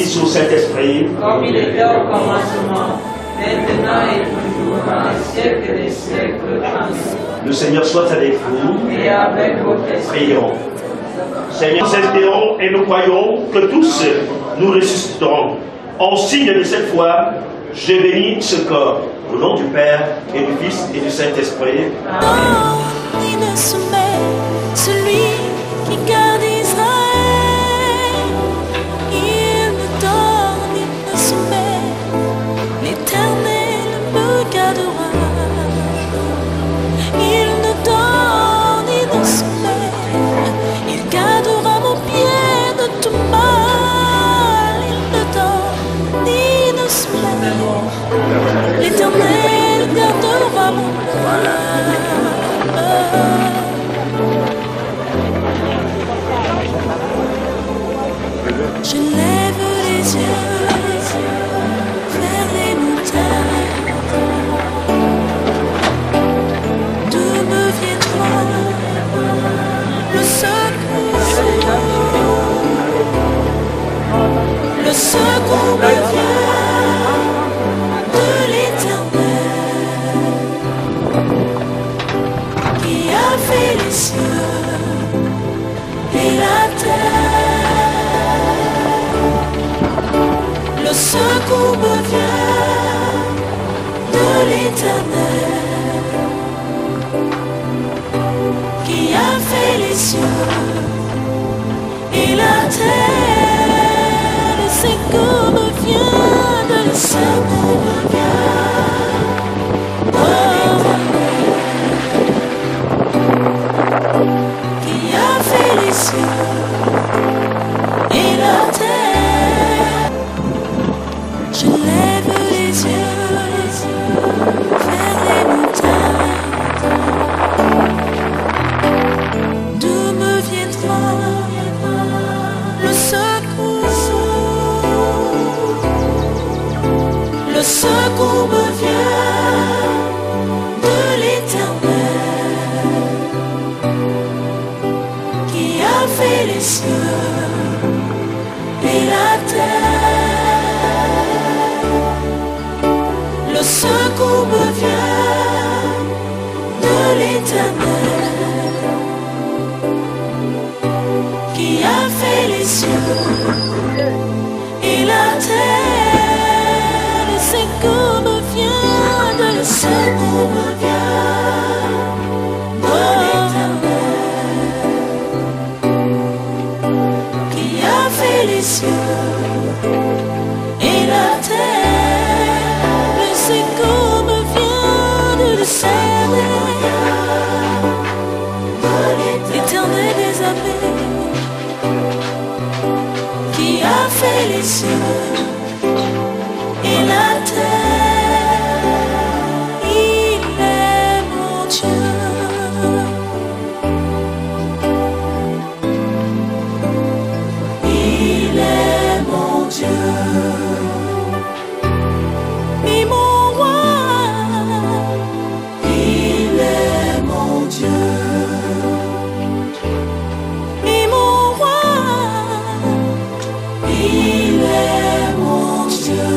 Fils et au Saint-Esprit. Comme il était au commencement, maintenant et toujours, dans les siècles des siècles. Amen. Le Seigneur soit avec vous. Et avec votre esprit. Prions. Seigneur, nous espérons et nous croyons que tous nous ressusciterons. En signe de cette foi, je bénis ce corps. Au nom du Père et du Fils et du Saint-Esprit. Amen. Il ne soumet celui qui garde Israël. Il ne dort ni ne sommeille. L'Éternel me gardera. Il ne dort ni ne sommeille. Il gardera mon pied de tout mal. Il ne dort ni ne sommeille. L'Éternel gardera mon âme. Je lève les yeux vers les montagnes. D'où me viendra le secours? Le secours me vient de l'Éternel qui a fait les cieux et la terre. Le secours me vient de l'Éternel qui a fait les cieux et la terre. Le secours me vient de l'Éternel. Qui a fait les cieux et la terre. Je lève les yeux vers les montagnes. D'où me viendra le secours? Le secours me vient de l'Éternel qui a fait les cieux et la terre. Le secours me vient de l'Éternel qui a fait les cieux et la terre. Le secours me vient de le secours me vient de l'Éternel qui a fait les cieux et la terre. Le secours me vient de l'Éternel des armées qui a fait les cieux et la terre. Il est mon Dieu. Il est mon Dieu et mon roi. Il est mon Dieu et mon roi. Il est mon Dieu.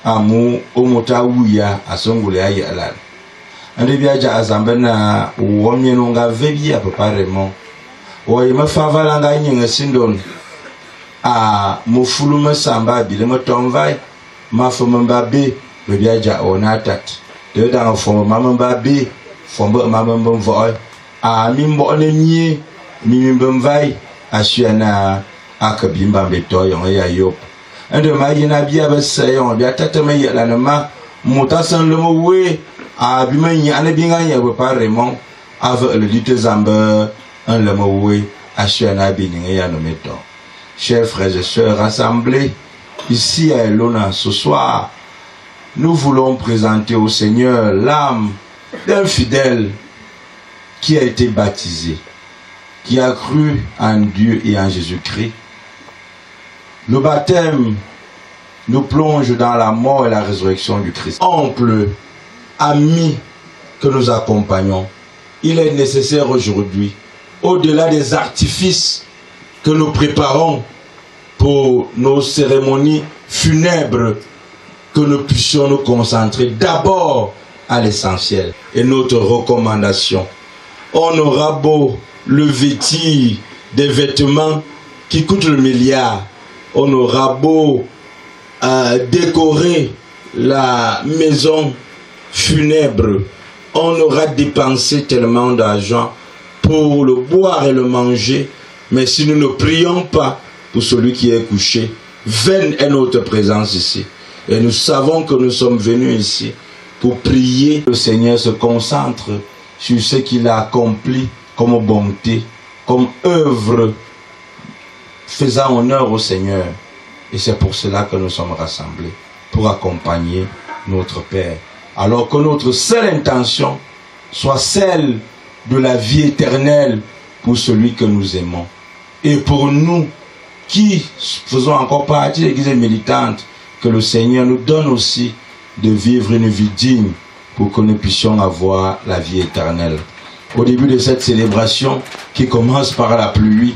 amu omota wuya asongole ayala ande biaja azambana womyeno nga vebi apaparemo oye mafavala nga nyinga sindon a mufuluma samba bile motonvai mafoma be biaja onatat de da foma mamba be fomba mamba mvoy a mimbo ne mie mimbo mvai ashiana akabimba beto yon ya yop ande magina bia basayon bia tatama yela na ma mutasan le mowe a bimanya ana binganya be parement avec le dit zamba un le mowe ashana bininga ya no meto. Chers frères et sœurs rassemblés ici à Elona ce soir, nous voulons présenter au Seigneur l'âme d'un fidèle qui a été baptisé, qui a cru en Dieu et en Jésus-Christ. Le baptême nous plonge dans la mort et la résurrection du Christ. Oncle, amis que nous accompagnons, il est nécessaire aujourd'hui, au-delà des artifices que nous préparons pour nos cérémonies funèbres, que nous puissions nous concentrer d'abord à l'essentiel. Et notre recommandation, on aura beau le vêtir des vêtements qui coûtent le milliard, on aura beau décorer la maison funèbre, on aura dépensé tellement d'argent pour le boire et le manger, mais si nous ne prions pas pour celui qui est couché, vaine est notre présence ici. Et nous savons que nous sommes venus ici pour prier. Le Seigneur se concentre sur ce qu'il a accompli comme bonté, comme œuvre faisant honneur au Seigneur. Et c'est pour cela que nous sommes rassemblés, pour accompagner notre Père. Alors que notre seule intention soit celle de la vie éternelle pour celui que nous aimons. Et pour nous qui faisons encore partie de l'Église militante, que le Seigneur nous donne aussi de vivre une vie digne pour que nous puissions avoir la vie éternelle. Au début de cette célébration qui commence par la pluie,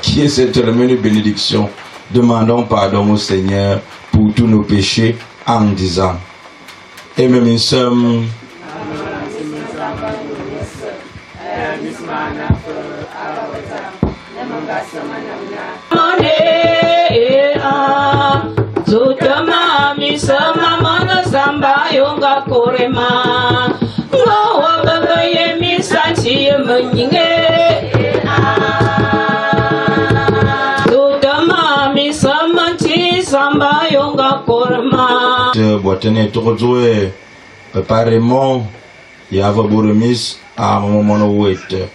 qui est cette remise de bénédiction, demandons pardon au Seigneur pour tous nos péchés en disant: et même une somme zamba yonga korema Ngowa baba yemi santi yemenyinge Dodama misamanti zamba yonga korema Boitene tokozoe préparément yava boremis a moment wet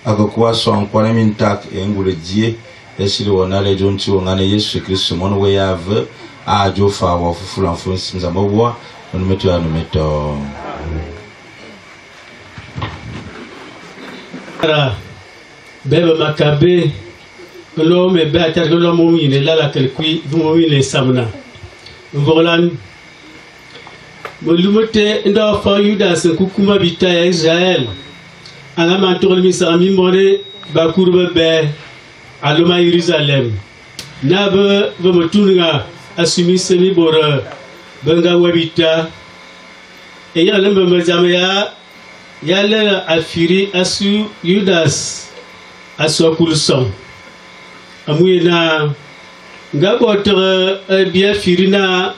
akakuwa son kwana mintak engule die esili wonale jonti wongane Yesu Kristo mono we yave a jofa wa fufula mfonsi mzambo numeto ya numeto ara bebe makabe lo me be atar lo mo yine la kelkui mo yine samna volan mo lumete ndo fa Yudas kukuma bita ya Israël anga mantol mi sami more ba kurbe be aluma Jerusalem nabe be mo tunga asumi semi bora benga wabita e ya lembe mezamya ya le afiri asu Yudas asu kulson amuyena ngabotre bien firina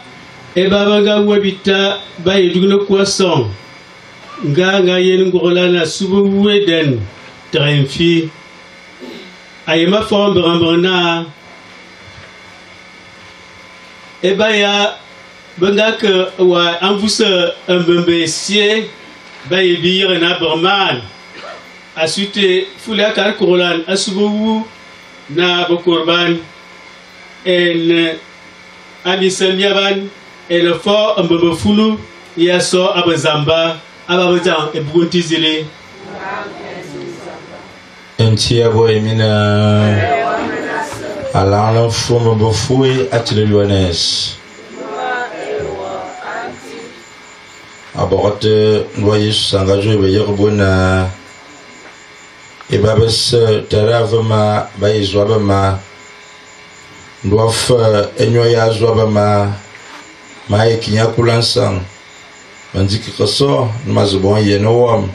e baba nga wabita ba yedugno poisson nga yen ngolana subu weden tremfi ayema fombe rambona e ba ya benga ke wa anvusa mbembe sie ba yebire na berman asute fula kar kolan asubu na bokorban en abisamiaban el fo mbembe fulu ya so abazamba ababajan ebuguntizile entiabo emina alana fumo bofui atile luanes aborte noye sangajo be yerbona e babes taravma bayizwabama ndof enyoya zwabama mai kinya kulansan manziki koso mazubon yenowam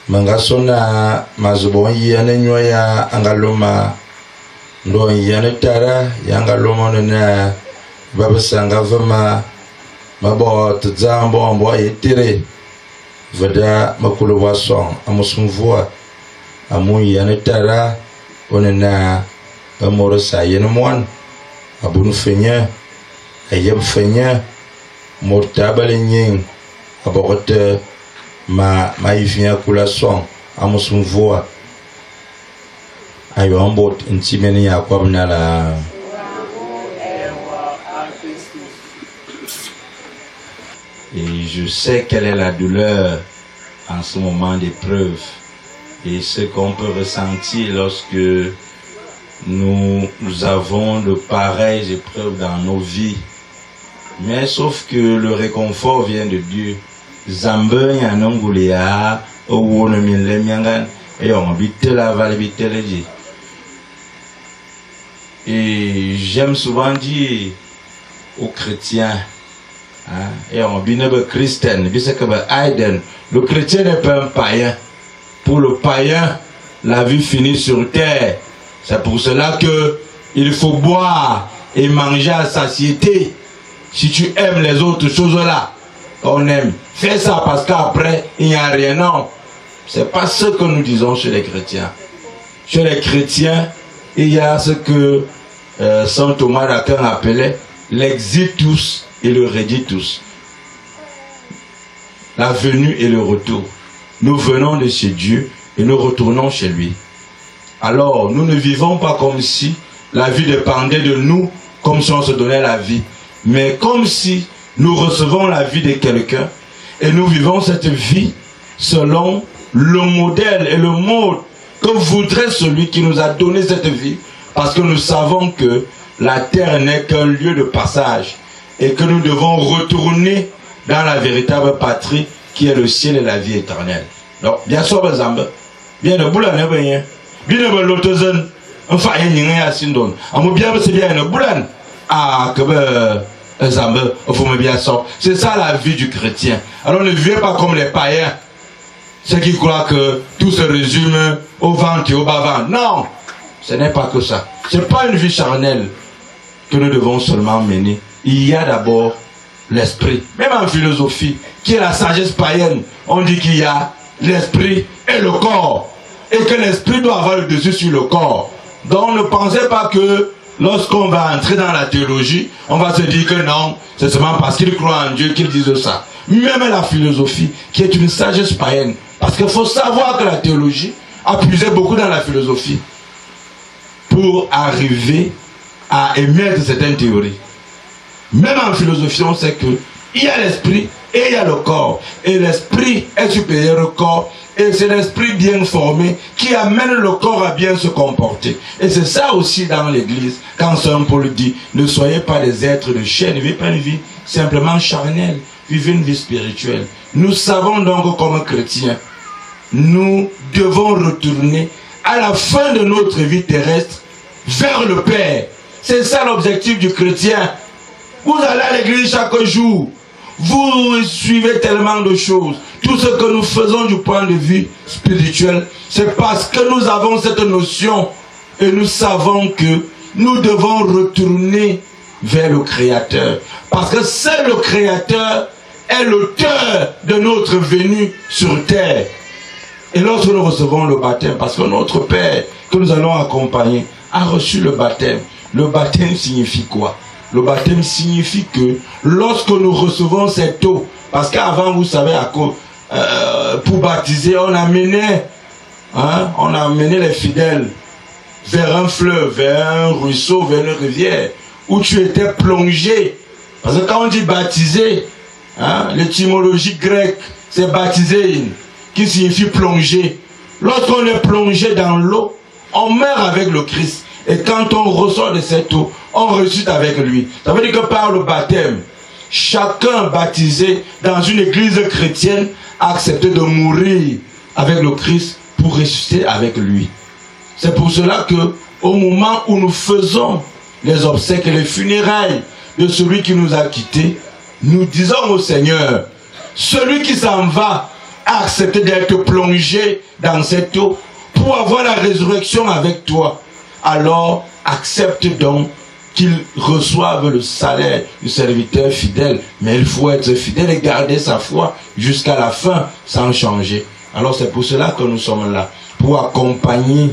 mangasona mazubon yene nyoya angaloma ndo yene tara yangaloma na babasanga vama mabo tzambo mbo yetire vada makulu wason amusumvua amu yene tara onena amoro sa yene mwan abunu fenya ayeb fenya mortabale nying abokote ma yifia kula son amusumvua ayo ambot intimeni ya kwabna la et je sais quelle est la douleur en ce moment d'épreuve et ce qu'on peut ressentir lorsque nous avons de pareilles épreuves dans nos vies. Mais sauf que le réconfort vient de Dieu. Zambe yanongulia owono milemyangan et on bitela vale biteleji. Et j'aime souvent dire aux chrétiens, et on binebe chrétien, le chrétien n'est pas un païen. Pour le païen, la vie finit sur terre. C'est pour cela que il faut boire et manger à satiété. Si tu aimes les autres choses là, on aime. Fais ça parce qu'après, il n'y a rien. Non, c'est pas ce que nous disons chez les chrétiens. Chez les chrétiens, il y a ce que Saint Thomas d'Aquin appelait l'exitus et le reditus. La venue et le retour. Nous venons de chez Dieu et nous retournons chez lui. Alors, nous ne vivons pas comme si la vie dépendait de nous, comme si on se donnait la vie. Mais comme si nous recevons la vie de quelqu'un et nous vivons cette vie selon le modèle et le mode que voudrait celui qui nous a donné cette vie. Parce que nous savons que la terre n'est qu'un lieu de passage et que nous devons retourner dans la véritable patrie qui est le ciel et la vie éternelle. Donc, bien sûr, bien de boulot, bien de l'autozen, enfin, il y a un syndrome. On bien c'est bien de boulot. Ah, que c'est ça la vie du chrétien. Alors ne vivez pas comme les païens, ceux qui croient que tout se résume au ventre et au bas-ventre. Non, ce n'est pas que ça. Ce n'est pas une vie charnelle que nous devons seulement mener. Il y a d'abord l'esprit. Même en philosophie, qui est la sagesse païenne, on dit qu'il y a l'esprit et le corps. Et que l'esprit doit avoir le dessus sur le corps. Donc ne pensez pas que lorsqu'on va entrer dans la théologie, on va se dire que non, c'est seulement parce qu'ils croient en Dieu qu'ils disent ça. Même la philosophie, qui est une sagesse païenne. Parce qu'il faut savoir que la théologie a puisé beaucoup dans la philosophie pour arriver à émettre certaines théories. Même en philosophie, on sait qu'il y a l'esprit et il y a le corps. Et l'esprit est supérieur au corps. Et c'est l'esprit bien formé qui amène le corps à bien se comporter. Et c'est ça aussi dans l'église, quand Saint Paul dit, ne soyez pas des êtres de chair, ne vivez pas une vie simplement charnelle, vivez une vie spirituelle. Nous savons donc comme chrétiens, nous devons retourner à la fin de notre vie terrestre vers le Père. C'est ça l'objectif du chrétien. Vous allez à l'église chaque jour. Vous suivez tellement de choses. Tout ce que nous faisons du point de vue spirituel, c'est parce que nous avons cette notion et nous savons que nous devons retourner vers le Créateur. Parce que seul le Créateur est l'auteur de notre venue sur terre. Et lorsque nous recevons le baptême, parce que notre Père que nous allons accompagner a reçu le baptême. Le baptême signifie quoi? Le baptême signifie que lorsque nous recevons cette eau, parce qu'avant, vous savez, pour baptiser, on amenait les fidèles vers un fleuve, vers un ruisseau, vers une rivière, où tu étais plongé. Parce que quand on dit baptiser, l'étymologie grecque, c'est baptiser, qui signifie plonger. Lorsqu'on est plongé dans l'eau, on meurt avec le Christ. Et quand on ressort de cette eau, on ressuscite avec lui. Ça veut dire que par le baptême, chacun baptisé dans une église chrétienne a accepté de mourir avec le Christ pour ressusciter avec lui. C'est pour cela que au moment où nous faisons les obsèques et les funérailles de celui qui nous a quittés, nous disons au Seigneur, celui qui s'en va a accepté d'être plongé dans cette eau pour avoir la résurrection avec toi. Alors accepte donc qu'il reçoive le salaire du serviteur fidèle. Mais il faut être fidèle et garder sa foi jusqu'à la fin sans changer. Alors c'est pour cela que nous sommes là, pour accompagner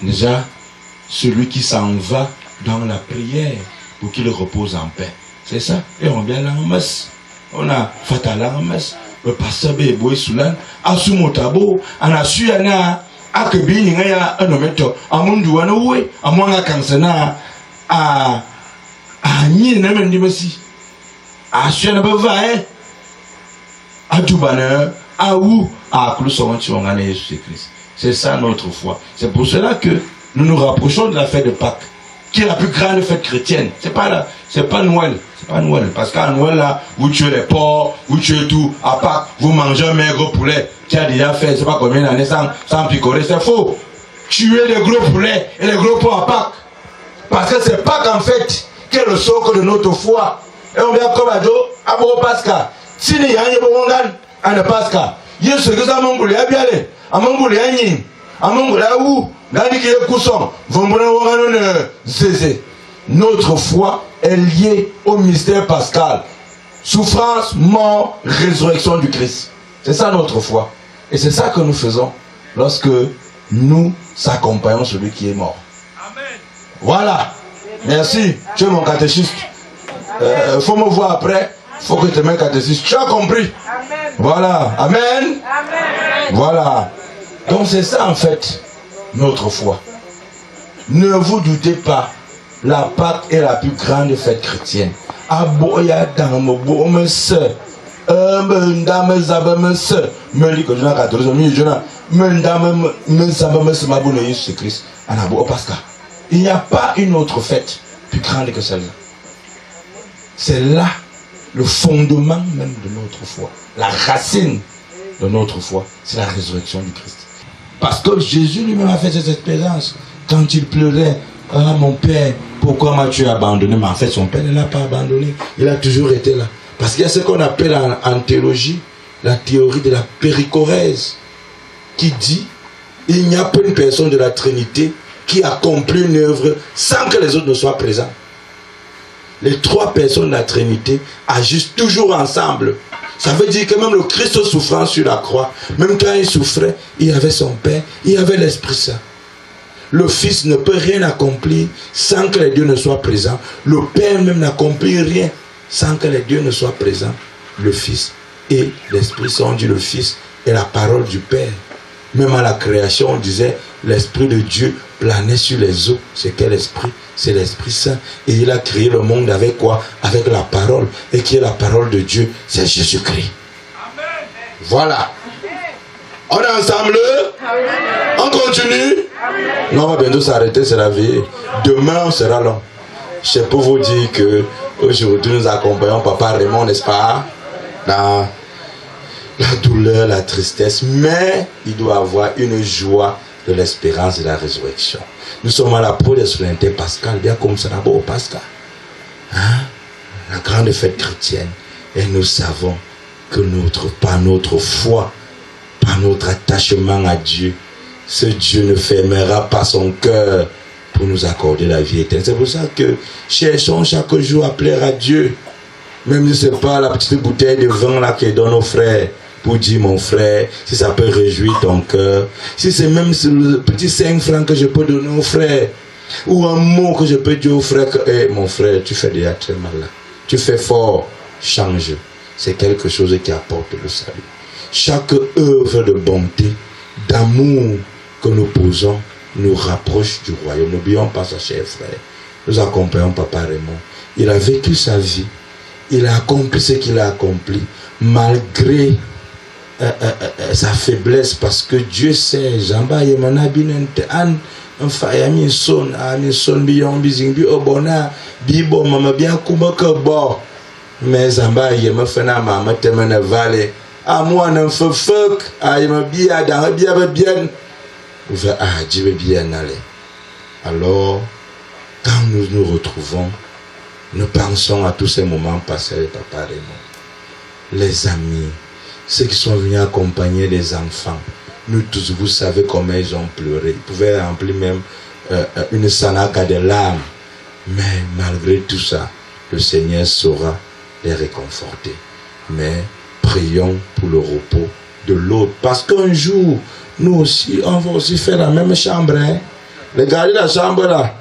déjà celui qui s'en va dans la prière, pour qu'il repose en paix. C'est ça. Et on vient là en messe. On a fatala en messe. Le pasteur Béboé Soulan, Asumotabo, on a su yana akebini ngaya anometo, amundu wanowe, amwanga kansana, nyi na mendimesi, shena bavae, adubana, ou kulusomanchi wangane Jésus Christ. C'est ça notre foi. C'est pour cela que nous nous rapprochons de la fête de Pâques, qui est la plus grande fête chrétienne. C'est pas Noël. C'est pas Noël. Parce qu'à Noël, là, vous tuez les porcs, vous tuez tout. À Pâques, vous mangez un maigre poulet qui a déjà fait, je sais pas combien d'années sans picorer. C'est faux. Tuer les gros poulets et les gros porcs à Pâques. Parce que c'est Pâques, en fait, qui est le socle de notre foi. Et on vient comme à Joe, à Boro Pascal. Si n'y a rien de à ne Pascal. Il y a ce que ça m'a voulu, à bien aller. À mon voulu, à n'y. À mon voulu, à où? Notre foi est liée au mystère pascal. Souffrance, mort, résurrection du Christ. C'est ça notre foi. Et c'est ça que nous faisons lorsque nous accompagnons celui qui est mort. Amen. Voilà. Merci. Tu es mon catéchiste. Faut me voir après. Faut que tu aies mon catéchiste. Tu as compris? Amen. Voilà. Amen. Amen. Voilà. Donc c'est ça en fait notre foi. Ne vous doutez pas, la Pâque est la plus grande fête chrétienne. Aboya dans mon beau monsieur, dame zabame se, me dit que je n'ai qu'à 14 minutes, je n'ai dame me zabame se m'abonne Jésus Christ. Anabo Pascal. Il n'y a pas une autre fête plus grande que celle-là. C'est là le fondement même de notre foi, la racine de notre foi, c'est la résurrection du Christ. Parce que Jésus lui-même a fait cette expérience. Quand il pleurait, ah mon Père, pourquoi m'as-tu abandonné? Mais en fait, son Père ne l'a pas abandonné. Il a toujours été là. Parce qu'il y a ce qu'on appelle en théologie la théorie de la péricorèse, qui dit il n'y a pas une personne de la Trinité qui accomplit une œuvre sans que les autres ne soient présents. les trois personnes de la Trinité agissent toujours ensemble. Ça veut dire que même le Christ souffrant sur la croix, même quand il souffrait, il y avait son Père, il y avait l'Esprit Saint. Le Fils ne peut rien accomplir sans que les dieux ne soient présents. Le Père même n'accomplit rien sans que les dieux ne soient présents. Le Fils et l'Esprit Saint, on dit le Fils est la parole du Père. Même à la création, on disait l'Esprit de Dieu planait sur les eaux. C'est quel esprit? C'est l'Esprit Saint. Et il a créé le monde avec quoi? Avec la parole. Et qui est la parole de Dieu? C'est Jésus-Christ. Voilà. On est ensemble? On continue? Non, on va bientôt s'arrêter, c'est la vie. Demain, on sera long. Je peux vous dire que aujourd'hui, nous accompagnons Papa Raymond, n'est-ce pas? Dans la douleur, la tristesse, mais il doit avoir une joie de l'espérance de la résurrection. Nous sommes à la peau de solennité pascale, bien comme ça d'abord au Pascal. Hein? La grande fête chrétienne. Et nous savons que par notre foi, par notre attachement à Dieu, ce Dieu ne fermera pas son cœur pour nous accorder la vie éternelle. C'est pour ça que cherchons chaque jour à plaire à Dieu. Même si ce n'est pas la petite bouteille de vin là qu'il donne aux frères, pour dire mon frère, si ça peut réjouir ton cœur, si c'est même le petit 5 francs que je peux donner au frère, ou un mot que je peux dire au frère, que hey, mon frère, tu fais déjà très mal là, tu fais fort, change. C'est quelque chose qui apporte le salut. Chaque œuvre de bonté, d'amour que nous posons, nous rapproche du royaume. N'oublions pas ça, cher frère. Nous accompagnons Papa Raymond. Il a vécu sa vie. Il a accompli ce qu'il a accompli, malgré sa faiblesse, parce que Dieu sait, Jamba Yemana Binente, An, Fayami Son, Ami Son, Bion, Bizing, Bi Obona, Bibo, Mama Bien Kumaka Bo, mais Jamba Yema Fena, Mama Temene Valley, à moi, n'en feu fuck, à Yema Bia, dans Bia bien, ah, Dieu veut bien aller. Alors, quand nous nous retrouvons, nous pensons à tous ces moments passés avec Papa Raymond. Les amis, ceux qui sont venus accompagner les enfants, nous tous, vous savez comment ils ont pleuré. Ils pouvaient remplir même une sanaka de larmes. Mais malgré tout ça, le Seigneur saura les réconforter. Mais prions pour le repos de l'autre. Parce qu'un jour, nous aussi, on va aussi faire la même chambre. Hein? Regardez la chambre là.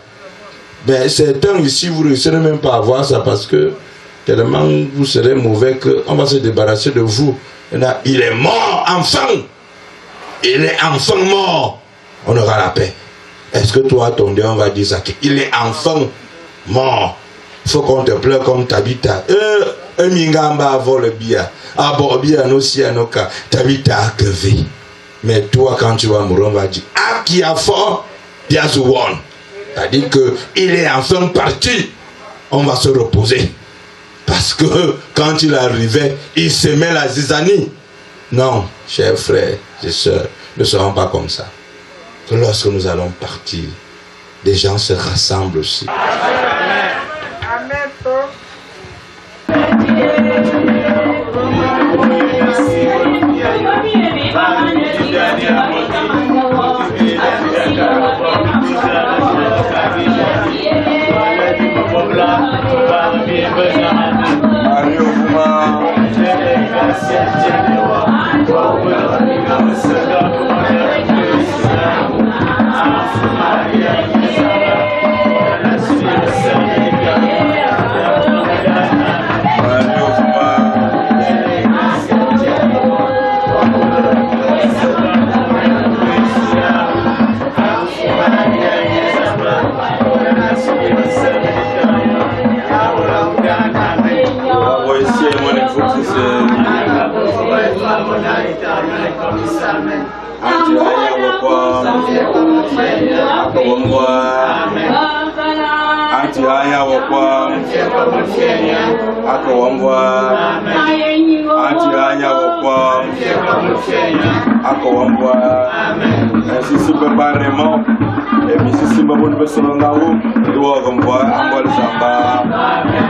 Mais certains ici, vous ne réussirez même pas à voir ça parce que tellement vous serez mauvais qu'on va se débarrasser de vous. Il est mort, enfant. Il est enfant mort. On aura la paix. Est-ce que toi, ton Dieu, on va dire ça? Il est enfant mort. Il faut qu'on te pleure comme Tabitha. Un mingamba avant le bia. Ah bon, bien aussi à nos cas. Tabitha que vie. Mais toi, quand tu vas mourir, on va dire ah, qui a fort, there's one. C'est-à-dire qu'il est enfin parti. On va se reposer. Parce que quand il arrivait, il semait la zizanie. Non, chers frères et sœurs, ne serons pas comme ça. Que lorsque nous allons partir, des gens se rassemblent aussi. Sisi Papa Raymond et puis sisi Babou Bessolongaou doit revoir en vol Zamba. Amen.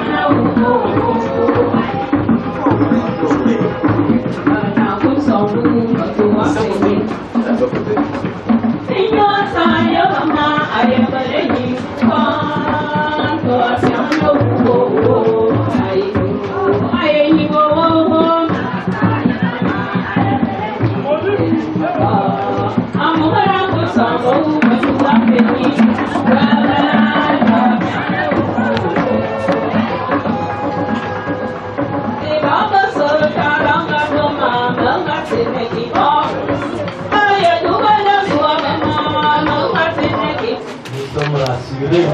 rassurés.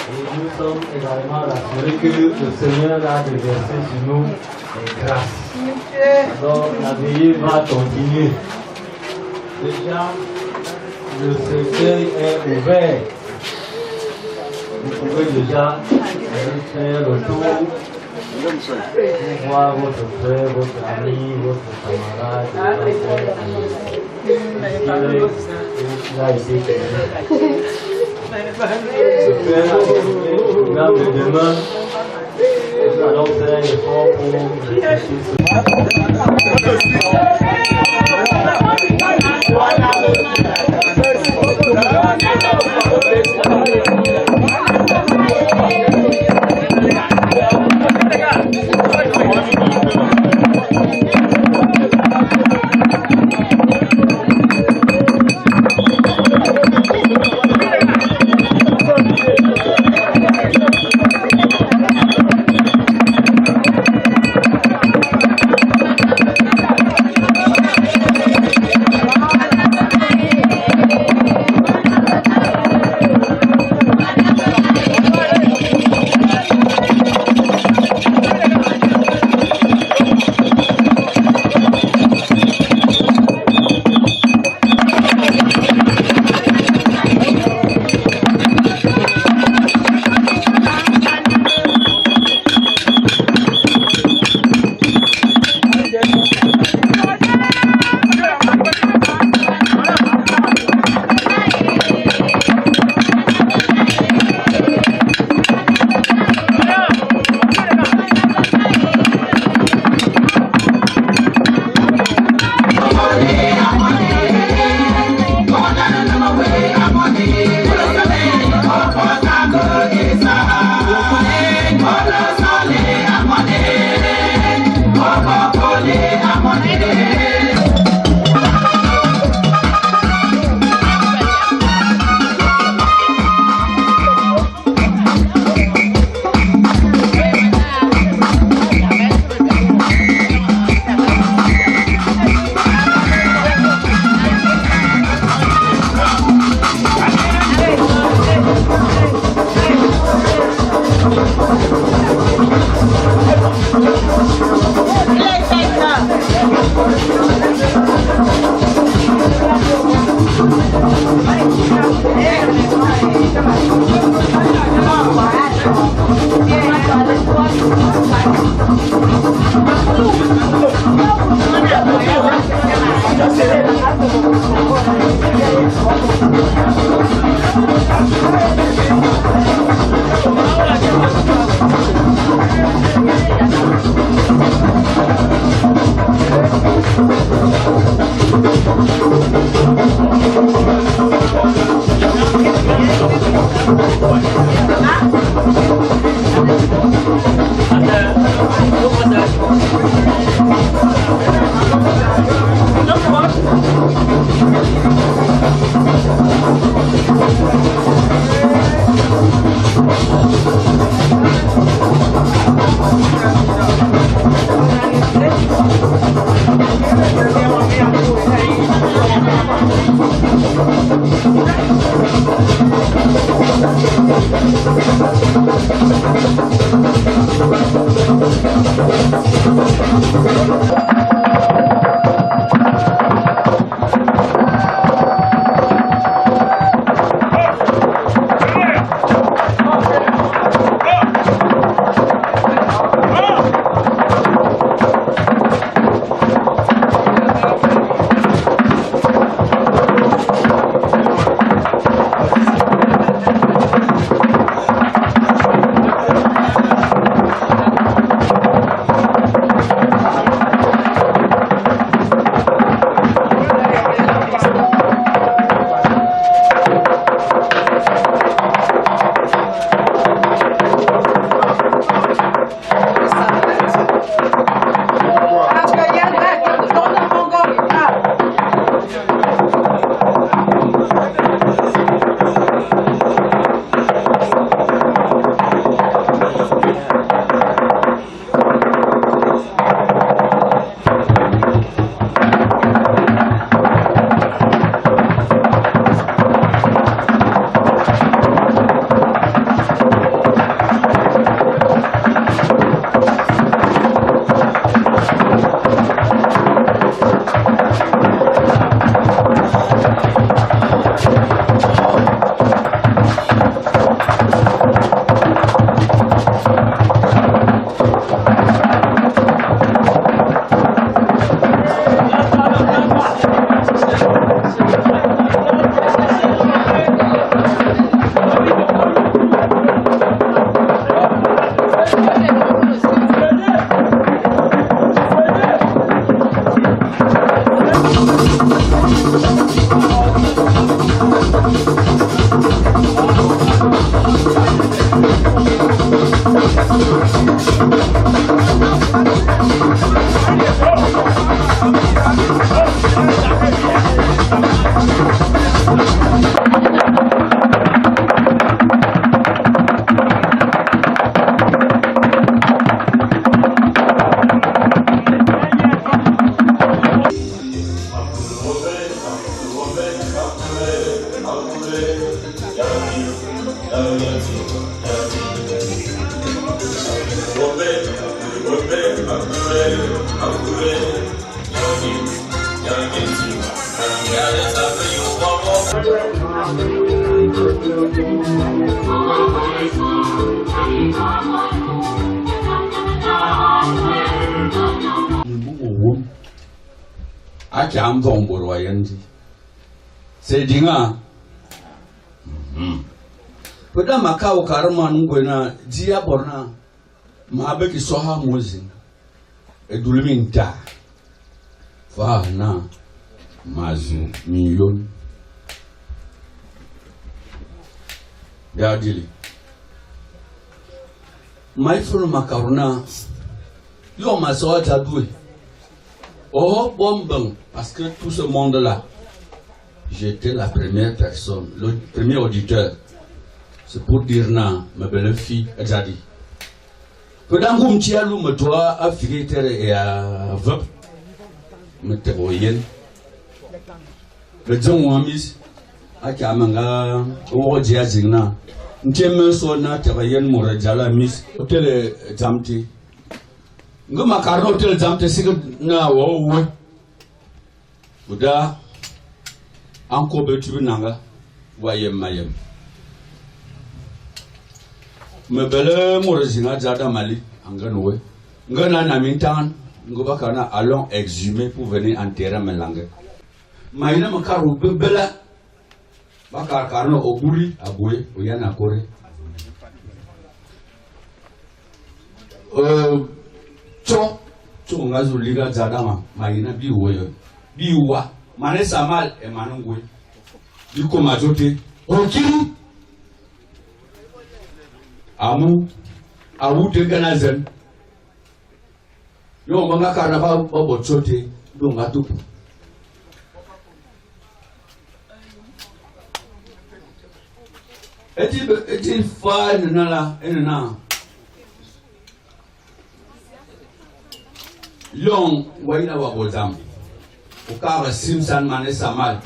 Et nous sommes également rassurés que le Seigneur a déversé sur nous les grâces. Donc la veillée va continuer. Déjà, le cercueil est ouvert. Vous pouvez déjà faire le tour pour voir votre frère, votre ami, votre camarade. Il a été fait. Le programme de demain, nous allons faire un effort pour réfléchir Acha amvongoro wayendi. Sedinga. Pada makao karma ngwena dia borna mabe ki soha mozin. Edulminta. Fa na mazu million. Dadili. My friend macarona. Yo ma soa taboué. Oh bon parce que tout ce monde là. J'étais la première personne, le premier auditeur. C'est pour dire non, ma belle fille, Zadi. Pendant que je me dois à Figueter et à Vop, me terroyen. Le John Wamis, à Kamanga, au Diazina, N'tiem Sona, terroyen, Mourajala, Miss, Hôtel Zamti. Ngoma Carlo Hôtel Zamti, c'est que na ouais. Bouddha. Encore betu nanga wayem mayem me bele morazina jada mali anganowe ngana na mintan ngoba kana allons exhumer pour venir enterrer mes langues mayina makaru bebela bakar karno obuli abwe oyana kore cho ngazu liga jada ma mayina biwa Mané Samal et Manongwe. Du Komazote. Okiri. Amu. Awu de Ganazen. Yo manga carnaval bobo chote. Donc à tout. Est-il fan nala enna. Long waina wabozam. Au cas Simpson Mané Samal,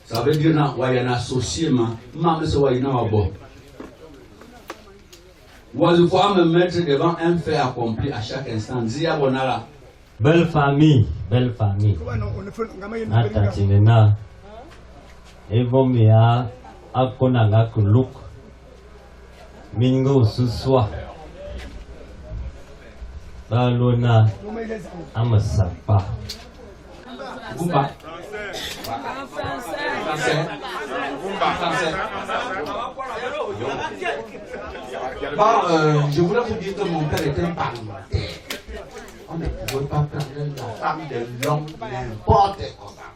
ça veut dire que y a un associé, mais c'est un bon. Il faut me mettre devant un fait accompli à chaque instant. Belle famille, belle famille. Natatinena, Evomia, Akonanga Kuluk, Mingo Suswa, Balona, Amasapa. Goumba. Français. Je voulais vous dire que mon père était parlementaire. On ne pouvait pas prendre la femme de l'homme n'importe comment.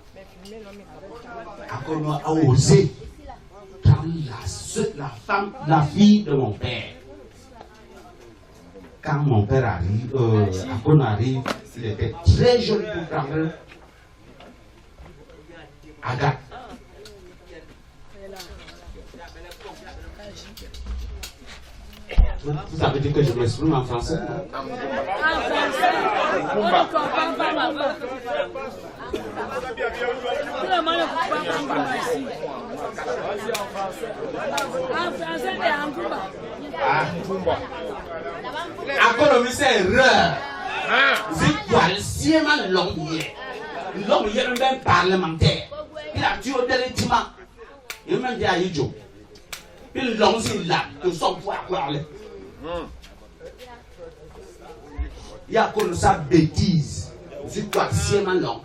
Encore a osé prendre la femme, la fille de mon père. Quand mon père arrive, Akon arrive, il était très jeune pour prendre Agathe. Vous avez dit que je m'exprime en français? Encore le c'est erreur. C'est l'homme hier même parlementaire. Il a tué au dernier dimanche. Il m'a dit à Idjo. Il l'a là, de son pouvoir parler. Il y a comme ça bêtise. C'est quoi, c'est maintenant.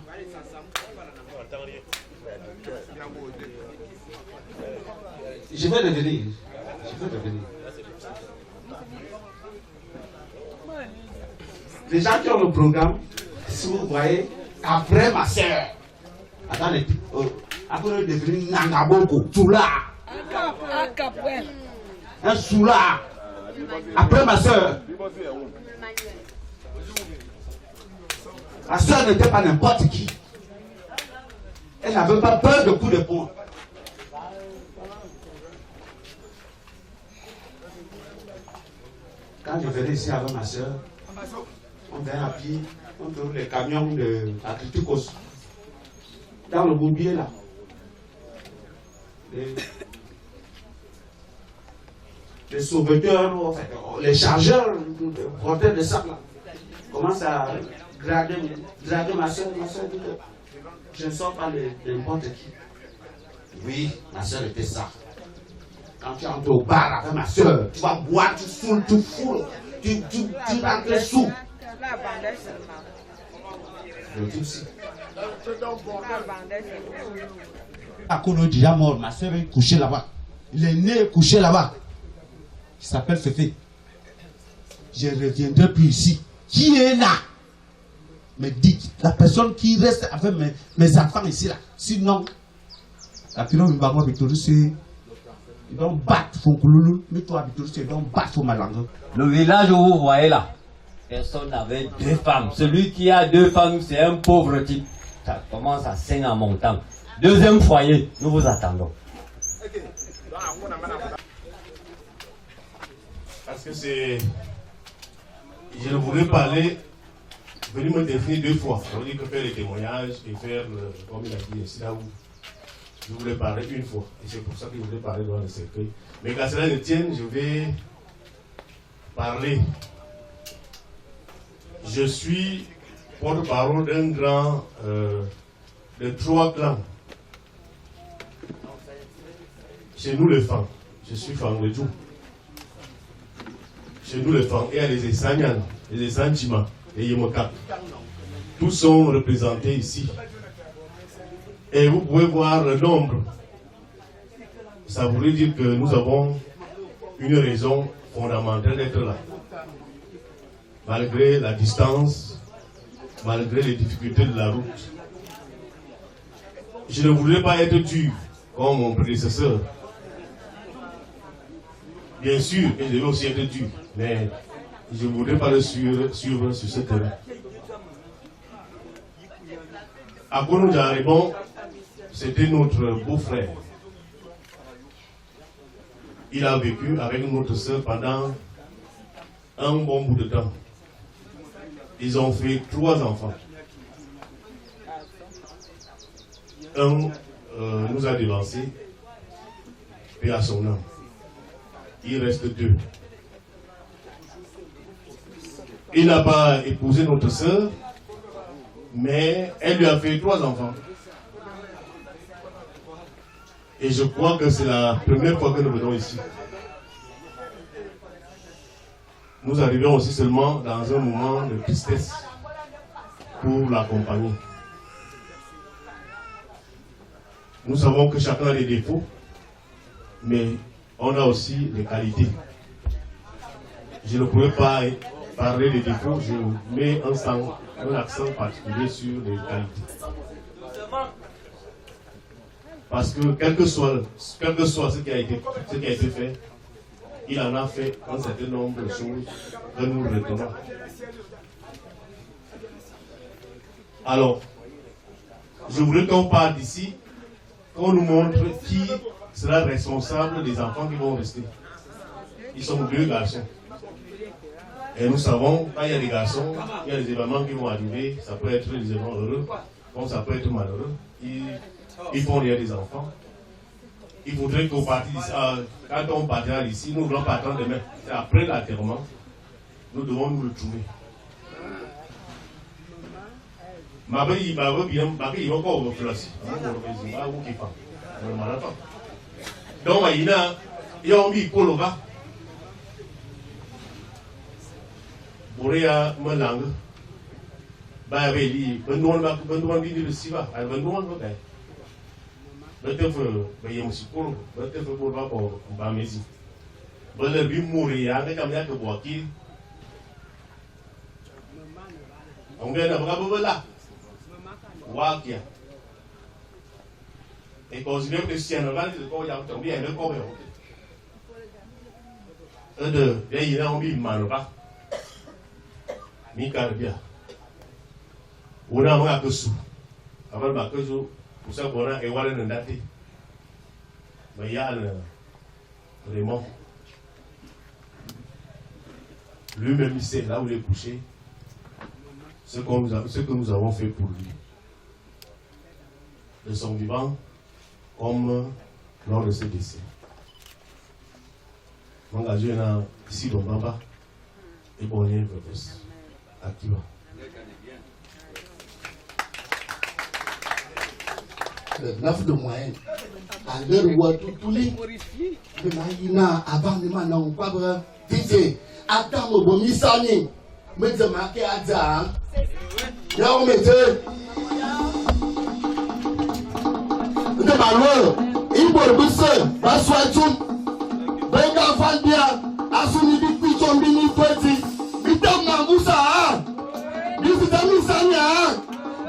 Je vais revenir. Les gens qui ont le programme, si vous voyez, après ma soeur, attendez, après devenir Nangaboko, Soula. Un Soula. Après ma soeur. Ma soeur n'était pas n'importe qui. Elle n'avait pas peur de coups de poing. Quand je venais ici avec ma soeur, on venait à pied, on trouve les camions de Acriticos. Dans le bourbier là. Les sauveteurs, en fait, les chargeurs, les porteurs de sacs là, commencent à draguer ma soeur. Ma soeur dit que je ne sors pas de n'importe qui. Oui, ma soeur était ça. Quand tu entres au bar avec ma soeur, tu vas boire, tu foules, tu rentres sous. Le tout si. Akono est déjà mort, ma soeur est couchée là-bas. Il est né couché là-bas. Il s'appelle Féfé. Je ne reviendrai plus ici. Qui est là? Me dites, la personne qui reste avec mes enfants ici là. Sinon, la pilo me va ils vont battre son couloulou, mais toi, ils vont battre son malangue. Le village où vous voyez là, personne n'avait 2 femmes. Celui qui a 2 femmes, c'est un pauvre type. Ça commence à 5 en montant. Deuxième foyer, nous vous attendons. Parce que c'est... Je ne voulais parler, venir me définir 2 fois. On dit que faire les témoignages et faire, comme il a dit, c'est là où je voulais parler 1 fois. Et c'est pour ça que je voulais parler devant le cercueil. Mais qu'à cela ne tienne, je vais parler. Je suis porte-parole d'un grand, de 3 clans. Chez nous les femmes, je suis femme de tout. Chez nous les femmes, il y a les Essanyan, les Essanchima, les Yemoka. Tous sont représentés ici. Et vous pouvez voir le nombre. Ça voudrait dire que nous avons une raison fondamentale d'être là. Malgré la distance, malgré les difficultés de la route. Je ne voudrais pas être dur comme mon prédécesseur. Bien sûr, je devais aussi être dur, mais je ne voudrais pas le suivre sur ce terrain. Akono Jaribon, c'était notre beau-frère. Il a vécu avec notre soeur pendant un bon bout de temps. Ils ont fait 3 enfants. Un nous a dévancé, et à son nom. Il reste 2. Il n'a pas épousé notre soeur, mais elle lui a fait 3 enfants. Et je crois que c'est la première fois que nous venons ici. Nous arrivons aussi seulement dans un moment de tristesse pour l'accompagner. Nous savons que chacun a des défauts, mais on a aussi des qualités. Je ne pourrais pas parler des défauts, je mets un accent particulier sur les qualités. Parce que quel que soit ce qui a été fait, il en a fait un certain nombre de choses que nous retenons. Alors, je voudrais qu'on parle d'ici, qu'on nous montre qui sera responsable des enfants qui vont rester. Ils sont 2 garçons. Et nous savons, quand il y a des garçons, il y a des événements qui vont arriver, ça peut être des événements heureux, comme ça peut être malheureux. Ils font rien des enfants. Il faudrait qu'on parte d'ici. Quand on partira d'ici, nous voulons partir demain. Après l'enterrement, nous devons nous retrouver. Donc, il y a un Polova. Borea Malang. Baabeli, Benoît Bidi de Siva, à Benoît Nobel. Peut-être, Bayam Sipolo, peut-être pour va pour Bamesi. Bonne vie mourir, avec un mec de Boaki. On vient d'avoir là. Wakia. Et quand je viens de Sienna, je crois qu'il y a un tombé à le corps. Il y a un bim Manoba. Mikarbia. On a un peu sous. Avant le bateau, pour ça qu'on a évoilé le daté. Mais il y a le mort. Lui-même, il sait là où il est couché. Ce que nous avons fait pour lui. De son vivant, comme lors de ses décès. Donc, la jeune a ici dans Bamba et bon, il y a une purpose. Activa. Le 9 de moyenne, à l'heure où tout les Maïna, avant de m'en pas disait, attends, mon bon misani, me démarquer à Zan, là on mettait. de malheur, il peut le pousser, va soigner. Benga Fandia, Asuni Bikwi Chombini Tweti, Bitam Namoussa, Bitam Missania,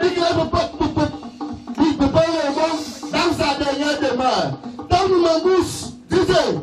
Bikle Papa, dans sa dernière demeure. Dans le Mambous, disait.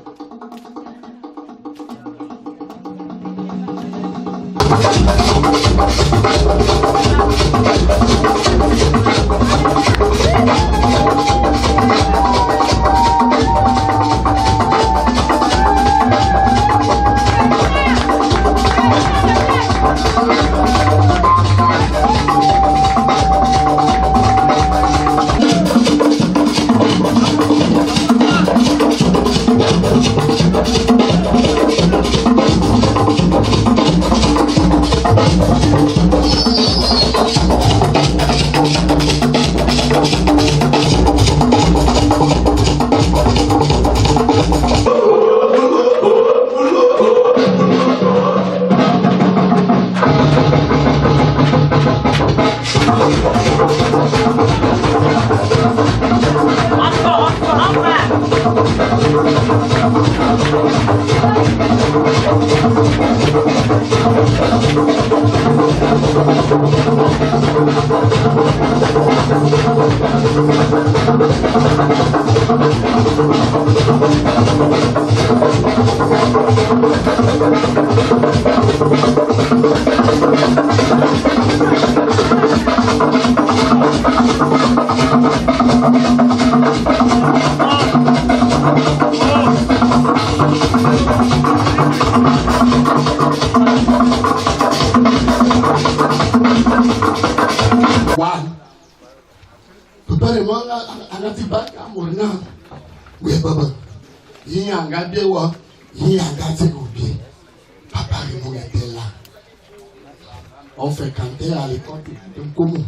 On fréquentait à l'école de Nkomo.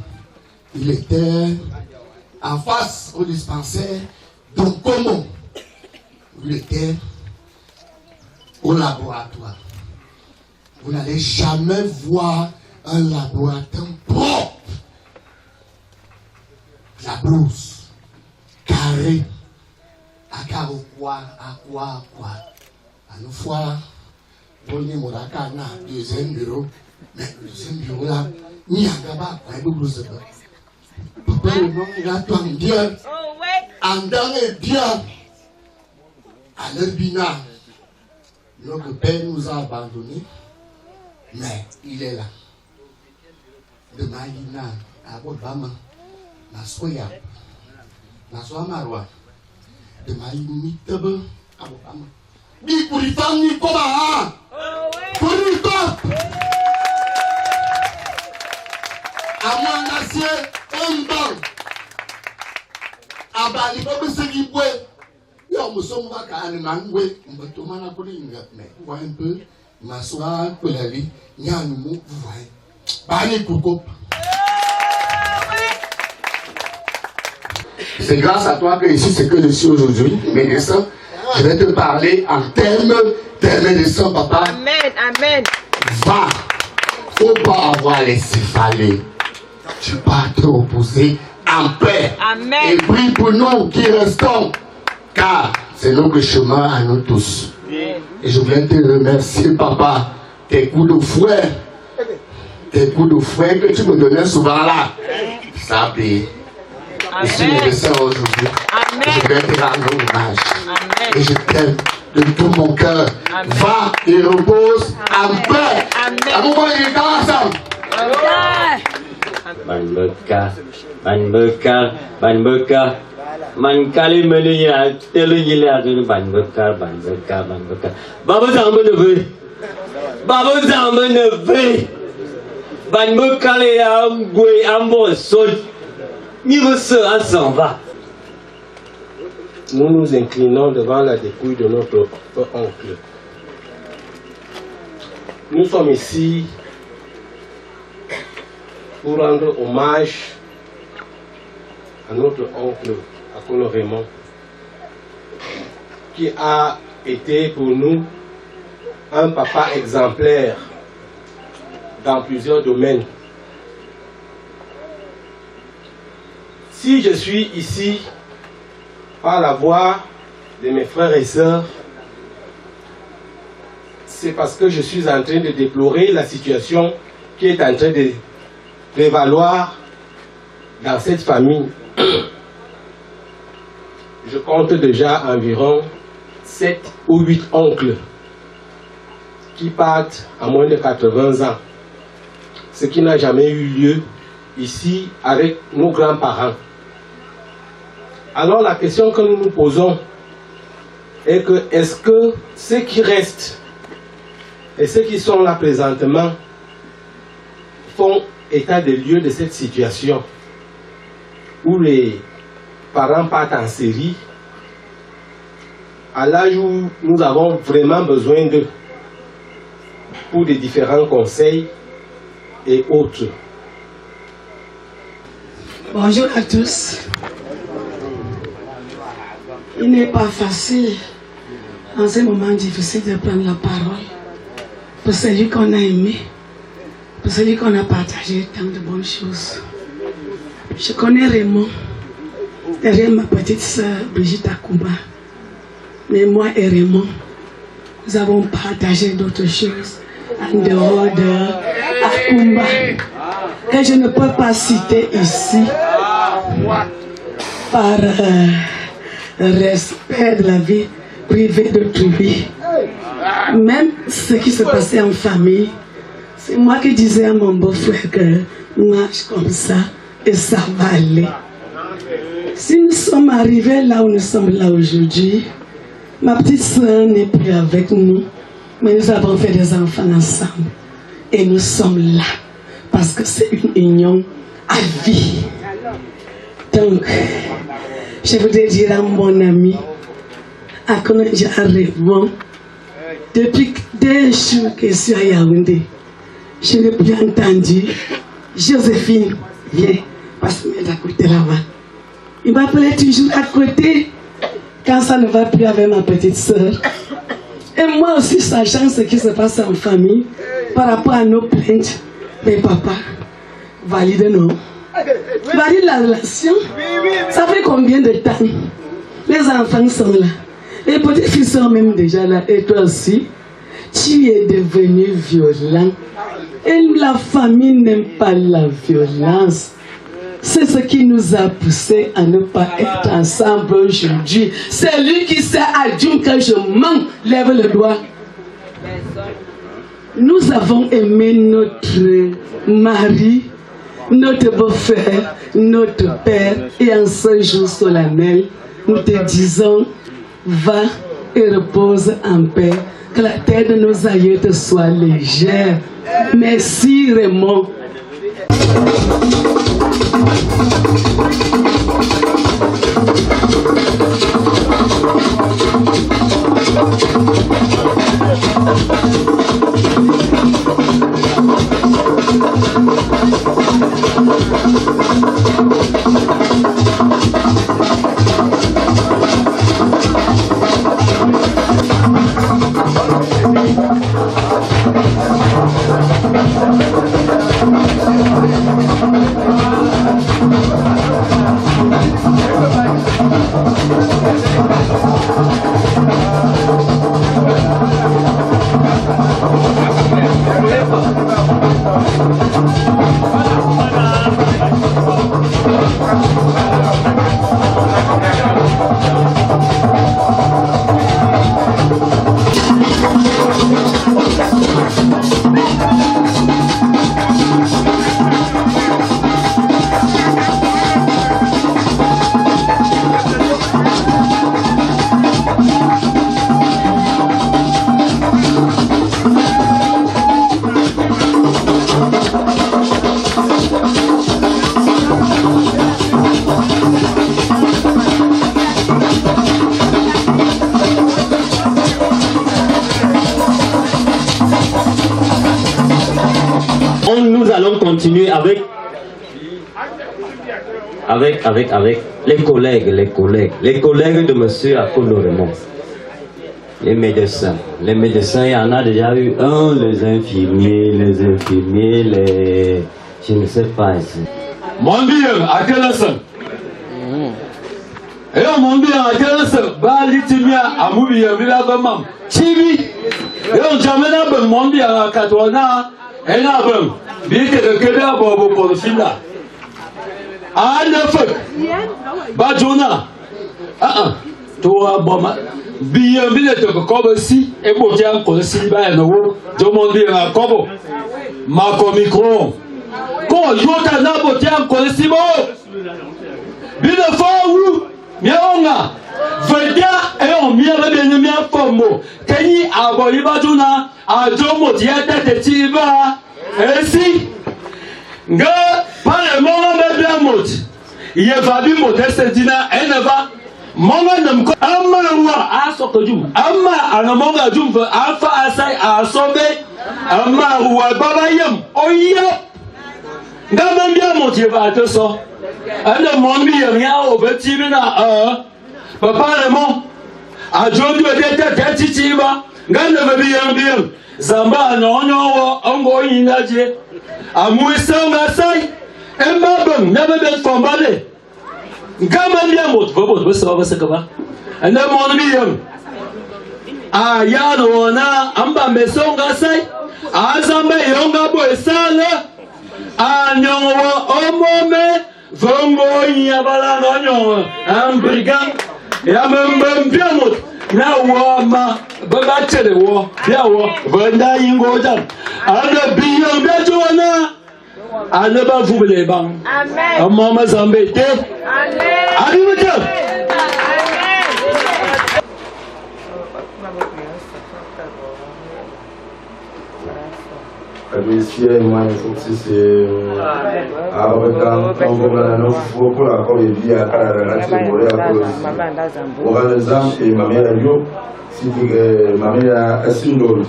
Il était en face au dispensaire de Nkomo. Il était au laboratoire. Vous n'allez jamais voir un laboratoire propre. La blouse, carré, à carreau quoi, à quoi. À une fois, on est Moraka, deuxième bureau. Mais le deuxième bureau là, ni à Gaba, quoi, il blouse. Papa, le nom, il a tout en Dieu. En dernier Dieu. À l'Erbina, notre père nous a abandonnés. Mais il est là. De Maïna, à Obama, Nasoya, Nasoya Marwa, de Maïmitebe, à Obama. Ni pour y faire ni comme un. Pour y faire. À moi, Nassé, un banc. À Bali, comme ce qui peut. Yo, nous sommes à Kanimangwe, on va tomber la colline, mais voyez un peu. M'asseoir, Pelali, Nyanou, vous voyez. Bani Koukou. C'est grâce à toi que ici, c'est que je suis aujourd'hui, médecin. Je vais te parler en termes de sang, papa. Amen, amen. Va. Faut pas avoir les céphalées. Tu vas te reposer en paix. Amen. Et prie pour nous qui restons. Car c'est notre chemin à nous tous. Et je voulais te remercier, papa, tes coups de fouet que tu me donnais souvent là. Ça a payé. Je suis médecin aujourd'hui. Je voulais te rendre hommage. Et je t'aime de tout mon cœur. Va et repose en paix. Amour, il est ensemble. Ban bekar. Man kali melihat telunya tu ban bekar. Baba zaman nevi. Ban bekar yang gue ambil sol. Ni besar s'en va. Nous nous inclinons devant la dépouille de notre oncle. Nous sommes ici pour rendre hommage à notre oncle Akolo Raymond, qui a été pour nous un papa exemplaire dans plusieurs domaines. Si je suis ici par la voix de mes frères et sœurs, c'est parce que je suis en train de déplorer la situation qui est en train de prévaloir dans cette famille. Je compte déjà environ 7 ou 8 oncles qui partent à moins de 80 ans, ce qui n'a jamais eu lieu ici avec nos grands-parents. Alors la question que nous nous posons est que est-ce que ceux qui restent et ceux qui sont là présentement font état des lieux de cette situation où les parents partent en série à l'âge où nous avons vraiment besoin d'eux pour des différents conseils et autres. Bonjour à tous. Il n'est pas facile en ces moments difficiles de prendre la parole pour celui qu'on a aimé, pour celui qu'on a partagé tant de bonnes choses. Je connais Raymond, derrière ma petite sœur Brigitte Akumba. Mais moi et Raymond, nous avons partagé d'autres choses en dehors de Akumba que je ne peux pas citer ici par respect de la vie privée d'autrui. Même ce qui se passait en famille, c'est moi qui disais à mon beau-frère que marche comme ça et ça va aller. Si nous sommes arrivés là où nous sommes là aujourd'hui, ma petite soeur n'est plus avec nous, mais nous avons fait des enfants ensemble. Et nous sommes là, parce que c'est une union à vie. Donc, je voudrais dire à mon ami, à Konadja Raymond, depuis 2 jours que je suis à Yaoundé, je n'ai plus entendu Joséphine, viens, passe-moi d'à côté là-bas. Il m'appelait toujours à côté quand ça ne va plus avec ma petite soeur. Et moi aussi, sachant ce qui se passe en famille, par rapport à nos plaintes, mais papa, valide non. Valide la relation. Ça fait combien de temps? Les enfants sont là. Les petits fils sont même déjà là. Et toi aussi, tu es devenu violent. Et la famille n'aime pas la violence. C'est ce qui nous a poussé à ne pas être ensemble aujourd'hui. C'est lui qui s'est adjoint que je mens. Lève le doigt. Nous avons aimé notre mari, notre beau-frère, notre père. Et en ce jour solennel, nous te disons, va et repose en paix. Que la terre de nos aïeux te soit légère. Merci Raymond. Continuer avec les collègues de monsieur Apollo Raymond. Les médecins, il y en a déjà eu un, les infirmiers, je ne sais pas ici. Mon Dieu, à quelle leçon? Et on m'a dit à Jerusalem, Balitimia, à Moubi, à Villavamam, Chibi. Et on j'amène à Ben Mondi à Katwana, et là, Ben, bien que le Québec pour le film là. Ah, le feu. Bajona. Ah, toi, bon, bien, bien, tu peux comme si, et pour dire qu'on s'y va, et nous, je m'en dis à Kobo. Ma micro. Quand je t'en ai beau dire qu'on s'y va. Bien, le feu, Miaonga, Vedia et on mia bien mia formo. Keni aboli batuna a jomo diata te tiba. Esi nga pale monga bebia mot. Ye vabi modeste dina eneva. Monga namko amma a sokoju. Amma anamonga jumva alfa asai a sobe. Amma wa babayam oya. Nga bebia mot ye va te so. Ande mon mi yamia o betimina papa Raymond a jondi odete tetitiba ngane bebi yambiem zamba nyonyo ongo yinaje amuisanga sai embabem nabebe fombale ngama mbiamot bobo besawa besekaba ande mon mi yam a yano na amba mesonga sai azamba yonga boesala a nyonwo omome Vombo yabala no ambrigan ya mbembiamot na wama babatele wo ya wo vanda yingoja ana biyo bejona ana ba vubele bang amen mama zambete amen adimuta Abençoe moi il faut que c'est quand on va nous faut pour la comme vie à la télé à cause on va les âmes et ma mère yo si ma mère asindo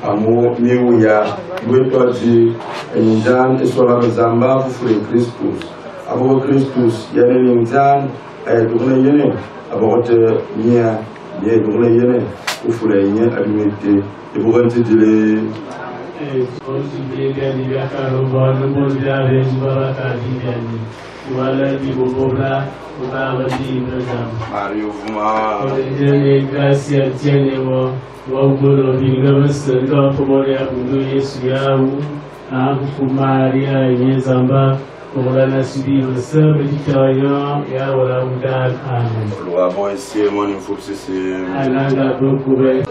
amo miuya wetu ji njan isola zamba pour Christus abo Christus yene njan dukuna yene abo te nia ye dukuna yene ufura yene alimete ibuganti dile Mario Vuma gracia tiene Waugulo Bilgavasanga Pomoria Udu Yesu Yahu Maria Yezamba Orana Subi Vasa Mediterranean Yawala Udan Amen. Loi bon ici mon info c'est Ananda Bokube.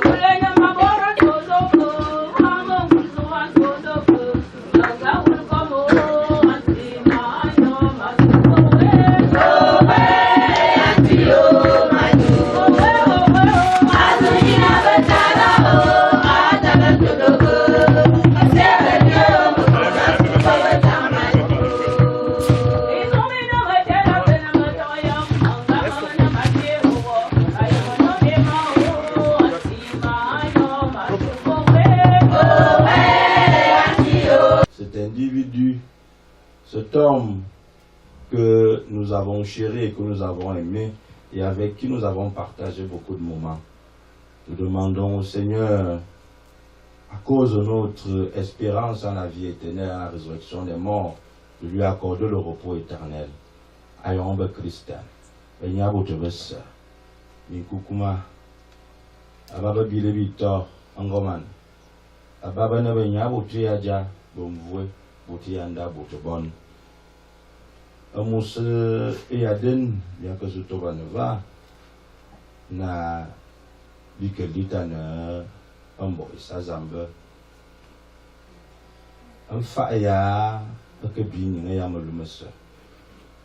Cet homme que nous avons chéri et que nous avons aimé et avec qui nous avons partagé beaucoup de moments. Nous demandons au Seigneur, à cause de notre espérance en la vie éternelle, en la résurrection des morts, de lui accorder le repos éternel. Ayombe Christian, Benyabo Tebes, Mikukuma, Ababa Bilebito, Angoman, Ababa Nebenyabo Triaja, Bomvue, Botianda, Botobon. Amus Eaden, bien que ce toba ne va, na bikelita na ambo isazambe. Amfaya, que bien y a malumese.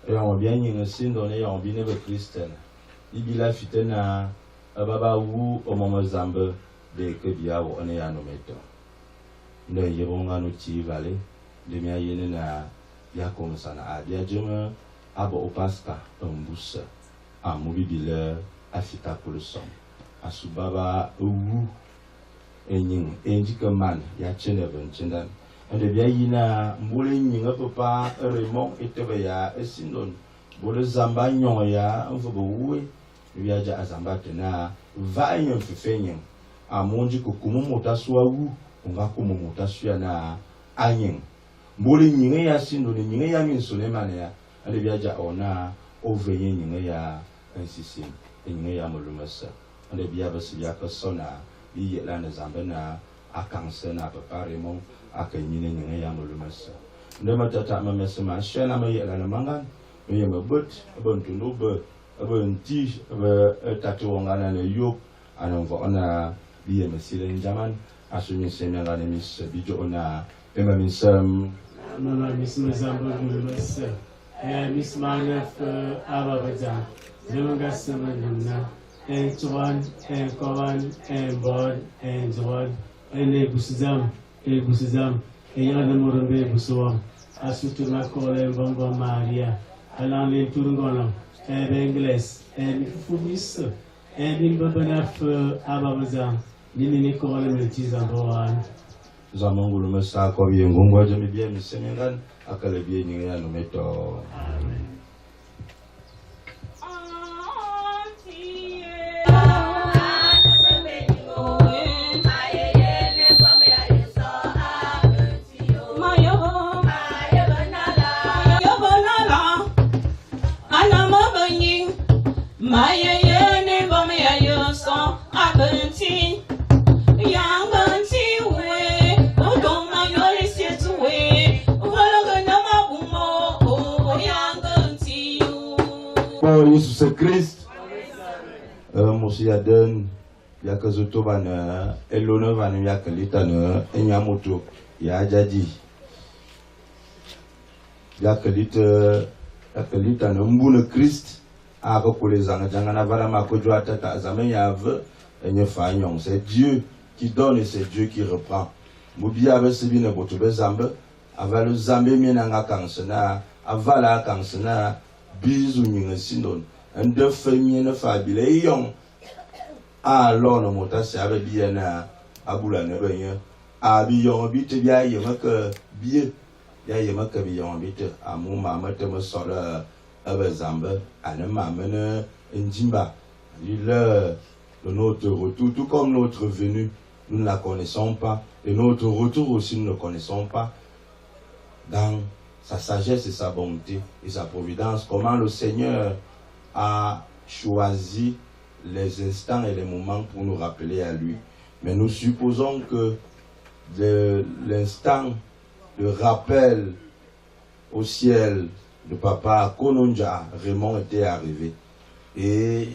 Et on bien y a sindo ne on bien avec Christel. Ibila fitena ababa wu o mama zambe de que bia wo ne ya no meto. Ne yebonga no ti vale de mi ayene na ya comme ça na abia jema abo opaska ombusa amubi bile afita pour le son asubaba wu enyin enjika man ya chene ben chendan ande bia yina mbole nyinga papa Raymond etebe ya esindon bole zamba nyon ya mfobo wuwe bia ja azamba tena va nyon fefenyen amonji kokumu motaswa wu onga kumu motaswa na anyen mbole nyinga ya sindo ni nyinga ya minsole mane ya ale biaja ona oveye nyinga ya ainsi c'est une yamolumasa on est bien parce qu'il y a personne à y là ne zambena à cancer n'a pas parement à que ni ne yamolumasa ne ma tata ma mesma chela ma yela na mangan me ma but bon to no be bon ti be tatu ngana ne yo ana on bien monsieur Benjamin à ce monsieur ngana mis bijo ona ema misam Mama Miss Mazambo Miss Miss Manef Ababajan Nunga Samanuna and Tuan and Kovan and Bod and Joan and Ebusizam and Yanamurumbe Busawam Asutuma Kole Bomba Maria Alan Turungono and Engles and Fubis and in Babanaf Ababazan Nini Kole Miltizamboan. Zamangulu mesa ko bien ngongwa jami bien misengan akale bien ngira no meto Yesus Christ. Monsieur Aden, il y a que Zotobana, et l'honneur va nous y a que l'Étane, et Yamoto, il y a Jadi. Il y a que l'Étane, Mboune Christ, a recollé Zangana Varama Kodjoa Tata Azame Yave, et Nyefagnon. C'est Dieu qui donne et c'est Dieu qui reprend. Moubia Besibine Botobe Zambe, aval Zambe Mienanga Kansena, avala Kansena, bisou Ning Sindon. Un deux familles ne fabile yon a l'on mota serve bien à boulane ben a bion bite bien yemaka bien ya yemaka bion bite a mon maman te me sora abazamba ana maman njimba le notre retour tout comme notre venue nous ne la connaissons pas et notre retour aussi nous ne connaissons pas dans sa sagesse et sa bonté et sa providence comment le Seigneur a choisi les instants et les moments pour nous rappeler à lui. Mais nous supposons que l'instant de rappel au ciel de Papa Kononja, Raymond, était arrivé. Et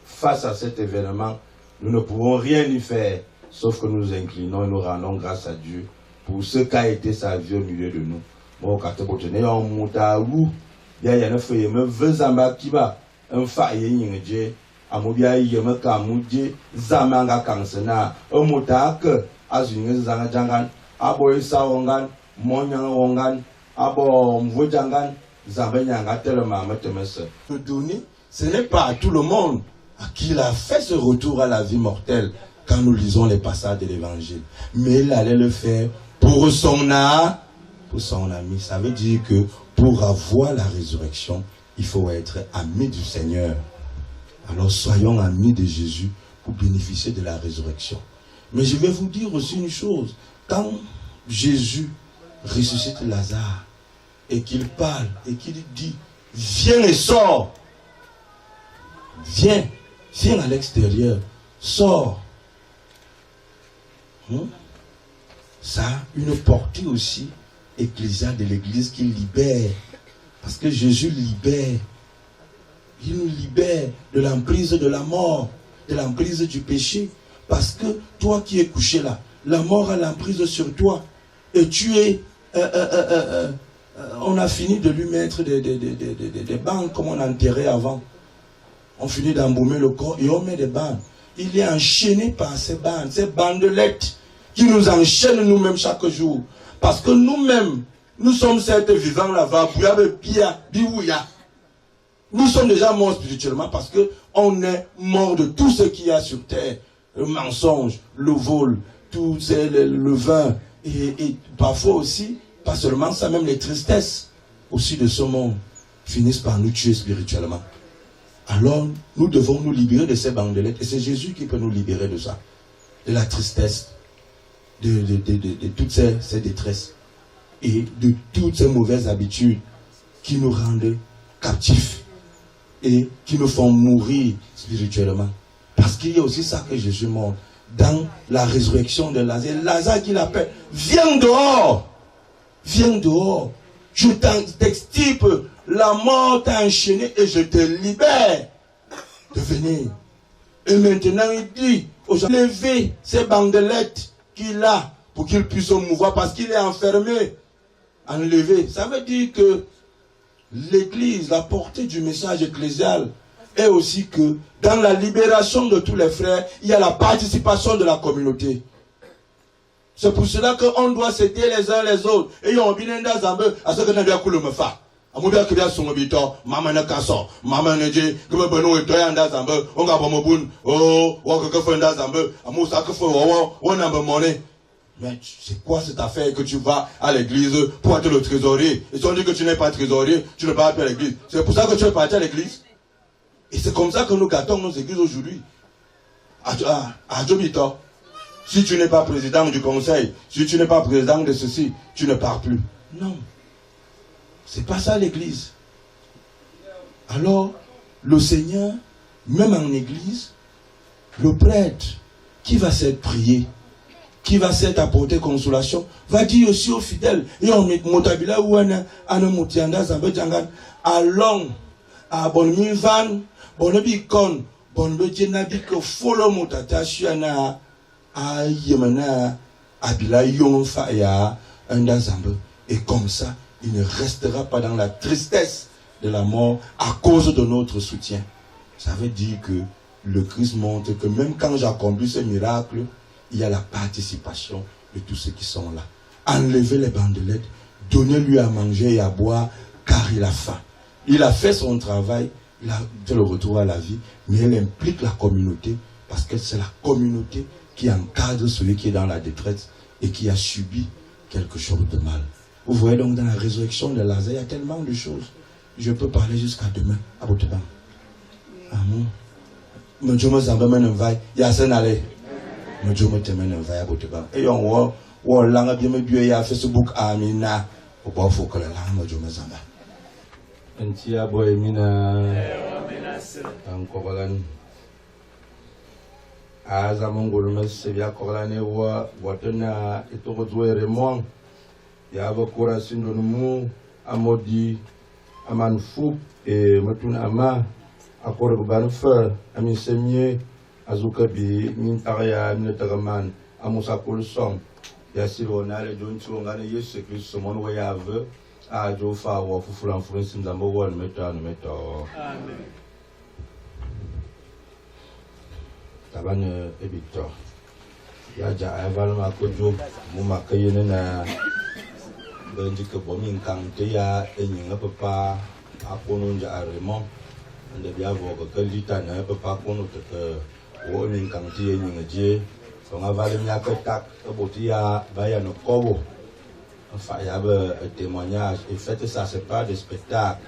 face à cet événement, nous ne pouvons rien y faire, sauf que nous nous inclinons et nous rendons grâce à Dieu pour ce qu'a été sa vie au milieu de nous. Bon, quand on montaou, il y a un feuille, me vezamba kiba. Un faye yingje amobia yema kamuje zamanga kansena omotak azinge zanga jangan abo saongan monyang wongan abo mvojangan zambanyanga tellement metemese. Donner, ce n'est pas à tout le monde à qui il a fait ce retour à la vie mortelle quand nous lisons les passages de l'évangile, mais il allait le faire pour son ami. Ça veut dire que pour avoir la résurrection, il faut être ami du Seigneur. Alors soyons amis de Jésus pour bénéficier de la résurrection. Mais je vais vous dire aussi une chose. Quand Jésus ressuscite Lazare et qu'il parle et qu'il dit « Viens et sors !» Viens à l'extérieur, sors. Ça a une portée aussi ecclésiale de l'Église qui libère. Parce que Jésus libère. Il nous libère de l'emprise de la mort, de l'emprise du péché. Parce que toi qui es couché là, la mort a l'emprise sur toi. Et tu es... on a fini de lui mettre des bandes comme on enterrait avant. On finit d'embaumer le corps et on met des bandes. Il est enchaîné par ces bandelettes qui nous enchaînent nous-mêmes chaque jour. Parce que nous-mêmes, nous sommes certes vivants là-bas. Nous sommes déjà morts spirituellement parce qu'on est mort de tout ce qu'il y a sur terre. Le mensonge, le vol, tout le vin. Et parfois aussi, pas seulement ça, même les tristesses aussi de ce monde finissent par nous tuer spirituellement. Alors, nous devons nous libérer de ces bandelettes. Et c'est Jésus qui peut nous libérer de ça. De la tristesse, de toutes ces détresses. Et de toutes ces mauvaises habitudes qui nous rendent captifs. et qui me font mourir spirituellement. Parce qu'il y a aussi ça que Jésus montre. Dans la résurrection de Lazare, Lazare qui l'appelle, viens dehors, viens dehors. Je t'extirpe, la mort t'a enchaîné et je te libère de venir. Et maintenant il dit, levez ces bandelettes qu'il a pour qu'il puisse se mouvoir parce qu'il est enfermé. Enlever, ça veut dire que l'église, la portée du message ecclésial est aussi que dans la libération de tous les frères, il y a la participation de la communauté. C'est pour cela qu'on doit s'aider les uns les autres. Et on vient dans un peu à ce que nous avons fait. On va créer son habitant, maman n'a qu'à ça, maman n'a dit que me bonne et toi dans un peu, on va pas me bonne, oh, on va que faire dans un peu, à mon sac on a monnaie. Mais c'est quoi cette affaire que tu vas à l'église pour être le trésorier? Et si on dit que tu n'es pas trésorier, tu ne vas pas à l'église. C'est pour ça que tu es parti à l'église. Et c'est comme ça que nous gâtons nos églises aujourd'hui. À Jomito, si tu n'es pas président du conseil, si tu n'es pas président de ceci, tu ne pars plus. Non. C'est pas ça l'église. Alors, le Seigneur, même en église, le prêtre qui va s'être prié, qui va s'être apporté consolation, va dire aussi aux fidèles, et on met motabila ou un moutianda, allons à bonne van, bonne bicon, bonne bejenabi que follow motatashana, à yemana, abila yon faya, un dazambe. Et comme ça, il ne restera pas dans la tristesse de la mort à cause de notre soutien. Ça veut dire que le Christ montre que même quand j'accomplis ce miracle, il y a la participation de tous ceux qui sont là. Enlevez les bandelettes, donnez-lui à manger et à boire, car il a faim. Il a fait son travail, il a fait le retour à la vie, mais elle implique la communauté, parce que c'est la communauté qui encadre celui qui est dans la détresse et qui a subi quelque chose de mal. Vous voyez donc dans la résurrection de Lazare, il y a tellement de choses. Je peux parler jusqu'à demain, à Boteban. Amen. Mais je me sens bien un vaille, il y a un aller. Mais je me temène un vaille à Boteban. Et on voit, on l'a bien mis à Facebook, Amina, au bord faut que la langue, je me sens bien. Antia Boemina, Ankobalan. Azamongolmes, Sevia Corlane, Watena, et au retour Raymond. Il y a un courage de nous, Amodi, Amanfou, et Matun Ama, Akorbanfer, Amisemie, Azukabi, Mintaria, Minetaraman, Amusa Polson, Yassivona, les John Tungane, Yes, Christ, mon way à veu, à Jofa, ou Fufulan France, number one, Metan, Metal. Taban et Victor. Yaja, Aval Makojo, Mumakayena. Benji ke bomin kang dia enyinga papa akono ja aremo ande bia vo ke lita na papa kono te wo min kang dia enyinga je so nga vale nya ke tak ke botia baya no kobo fa ya be témoignage et fait ça c'est pas des spectacles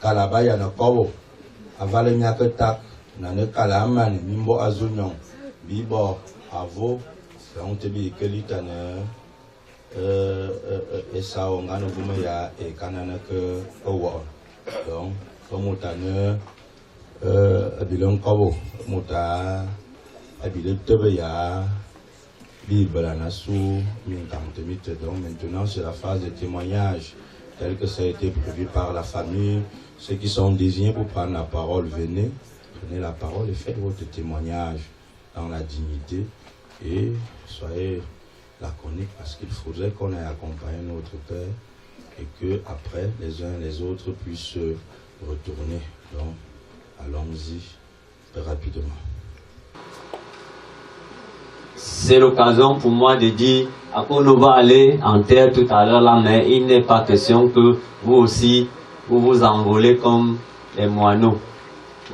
kala baya no kobo avale nya ke tak na ne kala man mimbo azunyon bibo avo on te bi ke lita na et ça on a nous ya et canana que au donc comme tane abilon kabo muta abilé tebeya bible na sou min kantemite. Donc maintenant c'est la phase de témoignage tel que ça a été prévu par la famille. Ceux qui sont désignés pour prendre la parole, venez, prenez la parole et faites votre témoignage dans la dignité et soyez laconique, parce qu'il faudrait qu'on ait accompagné notre Père et que après les uns les autres puissent retourner. Donc allons-y rapidement. C'est l'occasion pour moi de dire à quoi on va aller en terre tout à l'heure là, mais il n'est pas question que vous aussi vous vous envolez comme les moineaux.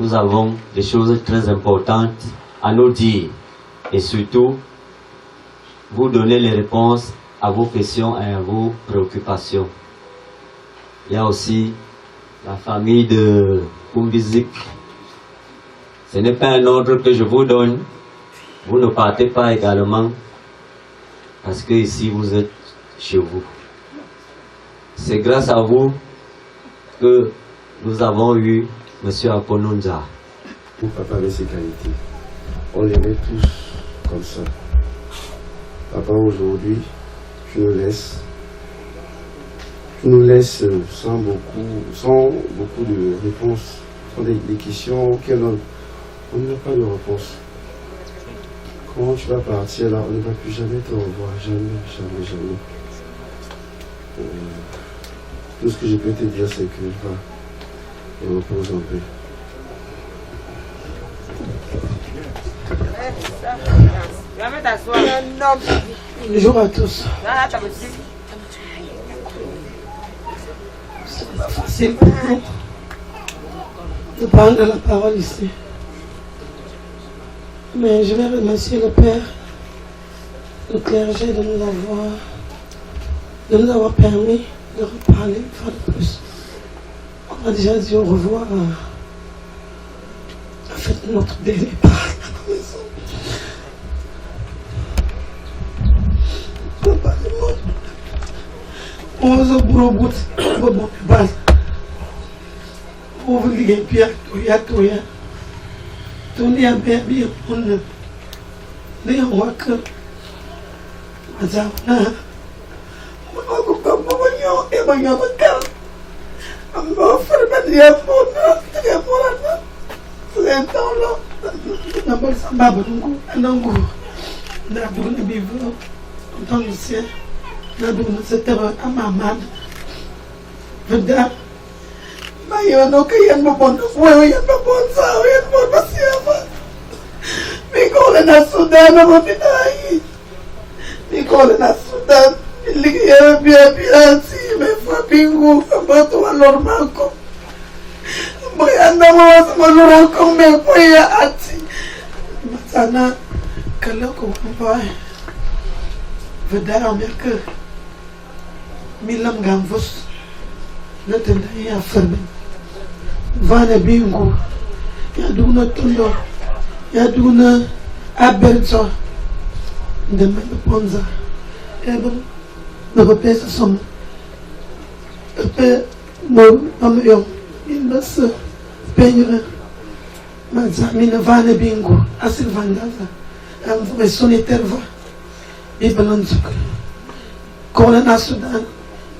Nous avons des choses très importantes à nous dire et surtout vous donner les réponses à vos questions et à vos préoccupations. Il y a aussi la famille de Kumbizik. Ce n'est pas un ordre que je vous donne. Vous ne partez pas également parce que ici vous êtes chez vous. C'est grâce à vous que nous avons eu M. Akononja. Mon papa avait ses qualités. On l'aimait tous comme ça. Papa, aujourd'hui, tu nous laisses sans beaucoup de réponses, sans des questions auxquelles on n'a pas de réponse. Quand tu vas partir là, on ne va plus jamais te revoir, jamais. Tout ce que je peux te dire, c'est que va et repose en paix. Bonjour à tous. C'est pas facile pour nous de prendre la parole ici. Mais je vais remercier le Père, le clergé de nous avoir permis de reparler une fois de plus. On a déjà dit au revoir à fait notre dernier pas à la maison. Papa, on se bourre on veut lier Pierre, Toya. Tony a bien on ne voit que Madame Mayono kayan mo po yan mo po sa yan mo masiyama. Mikole na Sudan mo pinay. Mikole na Sudan liya biya si me fa bingu abato alorma ko. Mayanda mo sa malura ko me po ya ati. Masana kala ko pa. Vedara merke milam gamvos. Natenda ya ferme. Vana bingu ya duna tondo ya duna aberto de me ponza eben no pesa som pe mo amyo indas penyo mazamina vana bingu asil vandaza am vesone terva ibalanzuk kola na Sudan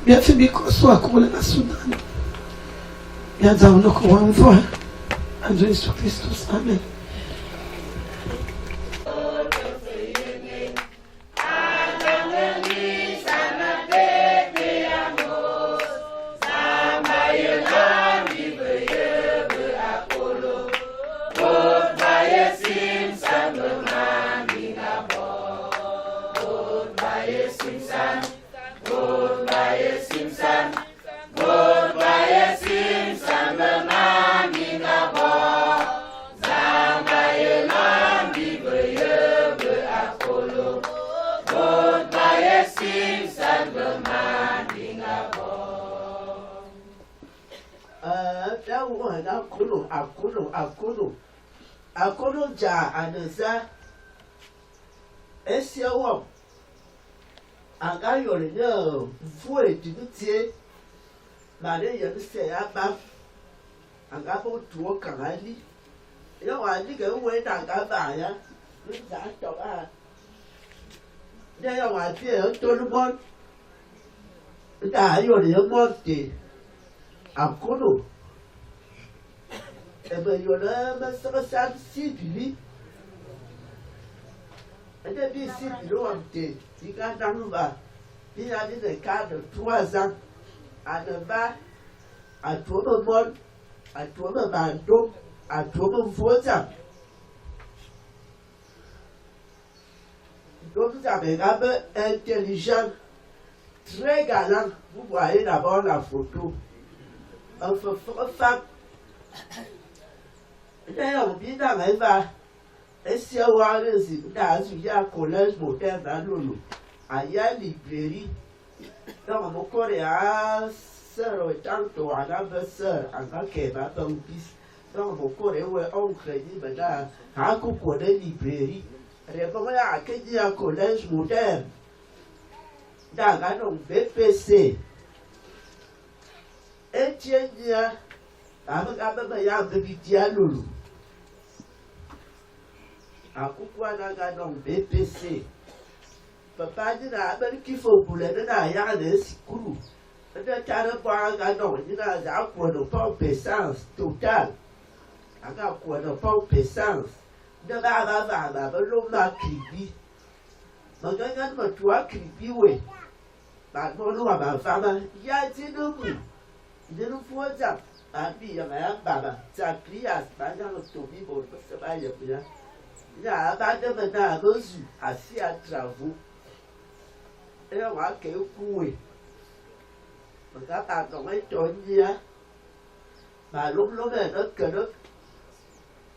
bien fait bi ko so kola na Sudan. Ya zauna kwa mvua Anjo Yesu Kristus, amen. Akolo ja aneza esiawo agayo le fu editie mare ye se aba agabo tuo kanali yo ani ke we na gaba ya ni za to ba de yo wa tie to lu bon da yo le mo te akolo ebe yona masaka si bibi ade bi si bilo amte tika danuba bi a dit de cas de 3 ans à ne pas à tout le monde à tout le bandeau à tout le voisin donc vous avez un peu intelligent très galant vous voyez d'abord la photo un femme d'ailleurs, bien dans la va, et si on a un collège moderne dans l'eau, il y a une librairie. Donc, mon coréen, sœur, et tantôt, à la sœur, à la kéba, dans le bis. Donc, mon coréen, oncle, dit, maintenant, à couper de librairie. Répondez à qui dit un collège moderne. Dans un BPC. Et tiens, Ababa ya baby dialolo. Akukwa na ga non BPC. Papa dit na abel qu'il faut pour le na ya de sikuru. De tare kwa ga non ni na za ko no pompe essence total. Aga ko no pompe essence. De ba lo ma kribi. Maganga ma toi kribi we. Ba mo no ba fama ya ti no mu. De no foza. Abi ya ma baba. Za prias ba ya no to bi bo se ba ya ya. Ya ba de na gozu asi a travaux. Et on va que coué. On va pas tomber tonnia. Ma l'homme que l'autre.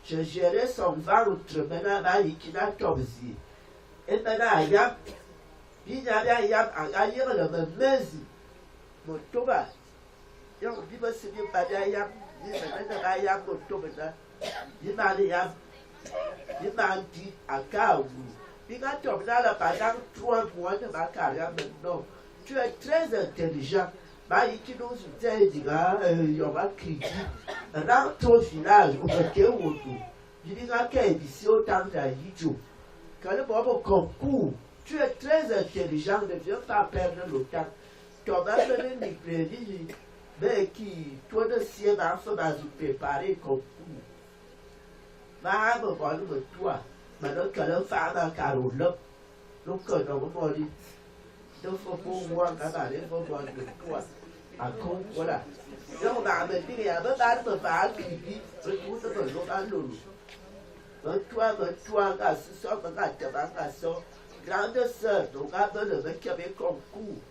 Je gérais son ventre maintenant là il qui n'a tobzi. Et maintenant il y a il y a le mezi. Mon toba. Il y a dit que c'est pas il y a il y a mon toba. Il m'a dit à Kaou. Pendant 3 mois de ma carrière maintenant, tu es très intelligent. Qui nous dit, il y aura critique. Rentre au village, au Kéoutou. Je dis qu'il ici autant d'Aïdjo. Quand le bon concours, tu es très intelligent, ne viens pas perdre le temps. Tu vas faire une librairie, mais qui, toi de sienne, va préparer concours. Va me voir toi. Maintenant, quand le femme a carole, donc on va mourir. Donc, il faut voir quand il faut voir de toi. À compte, voilà. Donc, on va me dire, il y a un peu de mal qui vit, je trouve que l'on va l'eau. Toi, grande sœur, donc, à le mec qui avait concours,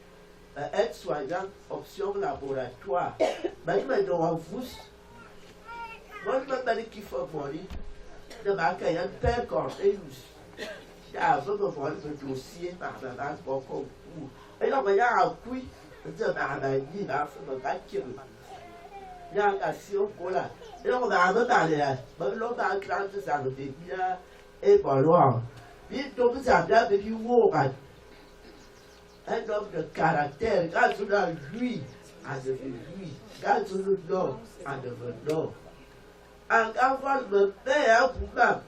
aide-soignant, option laboratoire. Maintenant, vous, moi, je me dis qu'il faut mourir. De ma carrière, père Cornelius. J'avais besoin de dossier par la base pour concours. Et là, il y a un coup de ma manie, il a fait me battre. Il y a un action pour là. Et là, on va me parler. Mais l'homme a grandi, ça me fait bien. Et bon, loin. Il tombe, ça vient de lui, un homme de caractère, grâce à lui, à devenir lui, grâce à l'homme, à devenir l'homme. Encore le père pour moi.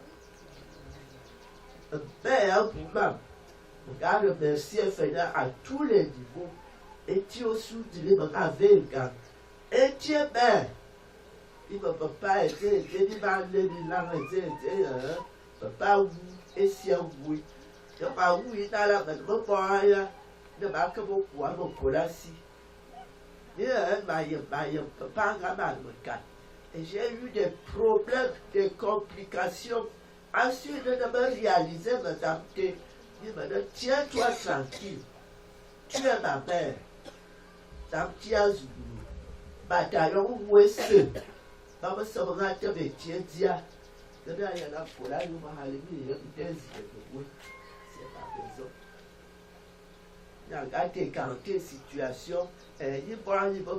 Le père pour moi. Regarde, merci Seigneur à tous les niveaux. Et tu es aussi dit, avec et tu es père. Il ne peut pas aider, il va aller, il peut pas où, et si oui. Il ne peut pas où, il n'a la même pas, il ne va que beaucoup à mon colassi. Il ne peut pas gagner le cas. Et j'ai eu des problèmes, des complications. Ensuite, de me réaliser, madame, que il me dit, tiens-toi tranquille. Tu es ma mère. Dame Tiazou. Bataillon ouest. Maman se regarde avec Tienzia. Il y en a pour là, nous allons aller, c'est pas besoin. Il y a des quartiers, situations, il y a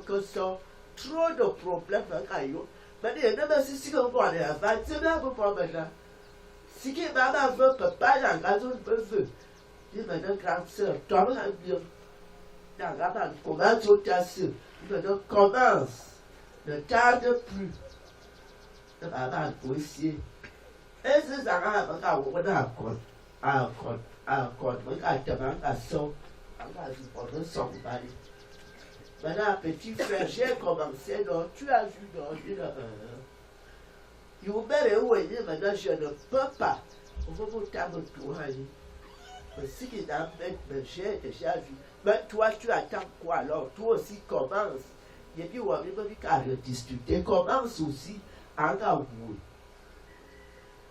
que ça. Trop de problèmes avec eux. Mais il y a des si on voit les avances, c'est bien pour maintenant. Si qui maman veut, papa, il y a un gazon veut. Il me dit, grande soeur, toi, tu as bien. Il y a un gars, comment tu as su? Il me dit, commence. Ne tarde plus. Le maman aussi. Et c'est ça, on a encore, maintenant, petit frère, j'ai commencé, donc tu as vu dans une il vous met où il dit maintenant, je ne peux pas. Vous vous tapez tout. Mais si il a fait, j'ai déjà vu. Mais toi, tu attends quoi alors? Toi aussi, commence. Et puis, on va me discuter. Commence aussi à Gaoui.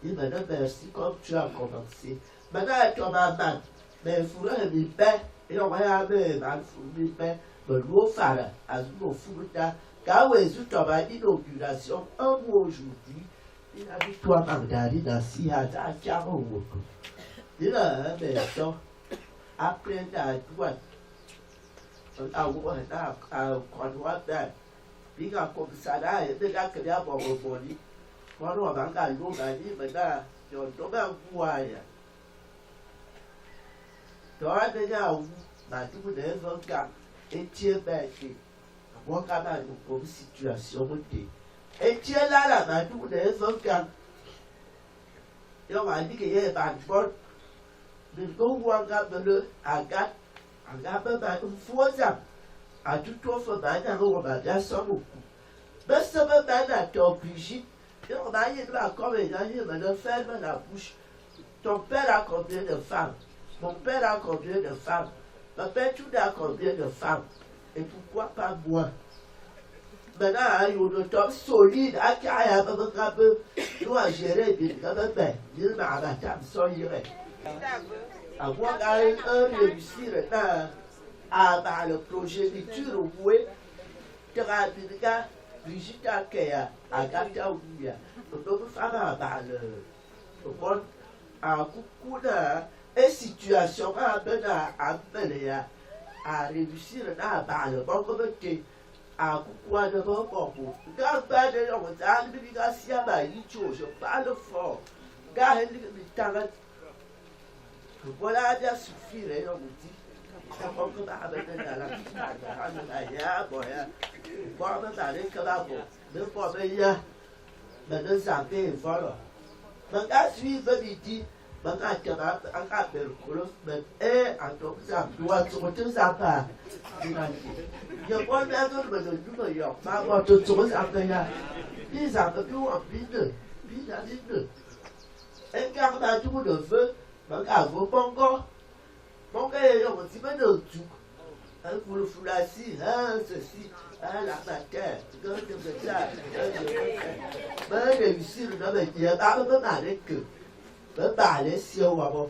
Et maintenant, merci, comme tu as commencé. Maintenant, tu vas mal. Mais il faudra me paix. Et on va y aller, il faut me paix. Mais l'eau fara, à l'eau fouta. Quand tu as l'inauguration, un mois aujourd'hui, il a vu toi, Magdalene, dans si à Tiago. Il a un maison. Après, la droite. À il a comme ça là, et déjà que là, on va mourir. Quand on va à l'eau, on va dire, maintenant, on tombe en voie. Tu as déjà où, ma tout de et tu es bête. Moi, quand même, une situation, Et tu es là, là, tout les autres. On m'a dit qu'il y avait un bon. De voir le agat, une fois à tout autre manière, on va dire ça beaucoup. Mais ça me mène à t'obliger. On a eu là comme il a dit, mais ne ferme la bouche. Ton père a combien de femmes? Mon père a combien de femmes? Ma père, tu as combien de femmes? Et pourquoi pas moi? Maintenant, il y a un homme solide, qui a un peu, nous à gérer, il m'a abattu, sans y aller. Avoir réussir à le projet de lecture, oui, tu as dit que Brigitte a créé à Gata Ouya. Donc, femme le bon, à beaucoup de situations à réussir à le bon comité. À quoi de bon pour Gaba de l'homme, je parle fort. Gare le talent. Voilà, déjà suffit, les hommes dit. Ça va comme avec la mon gars, il y a un petit peu de tout. Pour le foulassi, ceci, la matière, mais réussir, non, mais il y a pas de mal que. Mais parler si on va voir.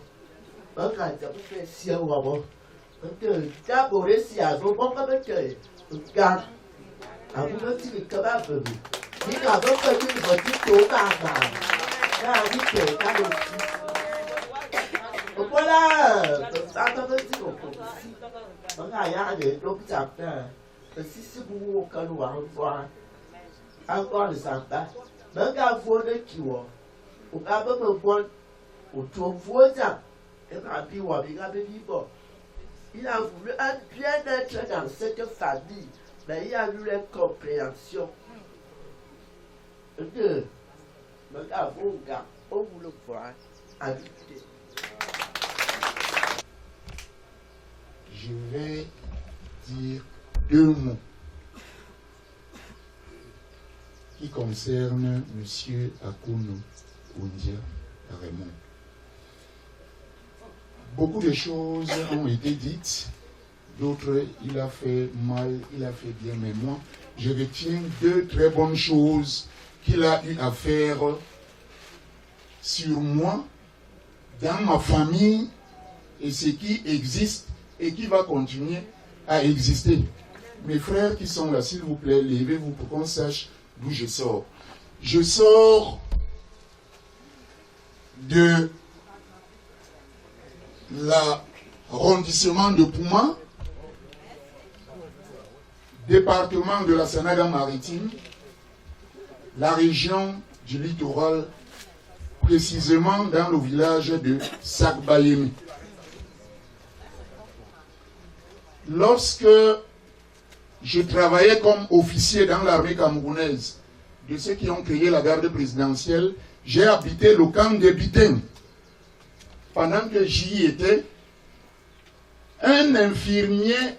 Mais quand tu fais si on va voir. D'abord, si à vos bons comme tu gardes. À vous, petit peu comme un peu. Il y a donc une petite tour à la voilà, ça me dit on a regardé l'hôpital. Si c'est pour qu'on va voir encore les sympas, mais quand vous voulez qui voit, au cas où vous voulez, au tour voisin, et ma vie ou avec un vivant. Il a voulu un bien-être dans cette famille, mais il a eu l'incompréhension de mais quand vous regardez, on vous le voit, habiter. Je vais dire 2 mots qui concernent M. Akono Oundia Raymond. Beaucoup de choses ont été dites, d'autres il a fait mal, il a fait bien, mais moi je retiens 2 très bonnes choses qu'il a eu à faire sur moi, dans ma famille et ce qui existe et qui va continuer à exister. Mes frères qui sont là, s'il vous plaît, levez-vous pour qu'on sache d'où je sors. Je sors de l'arrondissement de Pouma, département de la Sanaga-Maritime, la région du littoral, précisément dans le village de Sakbayemi. Lorsque je travaillais comme officier dans l'armée camerounaise, de ceux qui ont créé la garde présidentielle, j'ai habité le camp de Biting. Pendant que j'y étais, un infirmier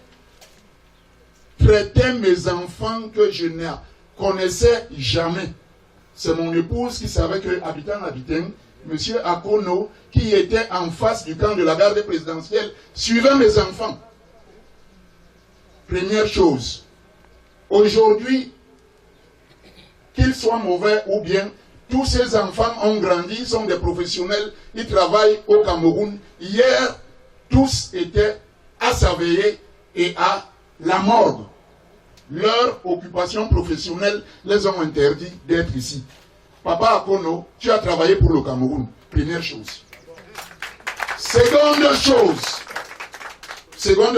traitait mes enfants que je ne connaissais jamais. C'est mon épouse qui savait que, habitant à Biting, M. Akono, qui était en face du camp de la garde présidentielle, suivait mes enfants. Première chose, aujourd'hui, qu'ils soient mauvais ou bien, tous ces enfants ont grandi, sont des professionnels, ils travaillent au Cameroun. Hier, tous étaient à Savayer et à la morgue. Leur occupation professionnelle les ont interdit d'être ici. Papa Akono, tu as travaillé pour le Cameroun. Première chose. Seconde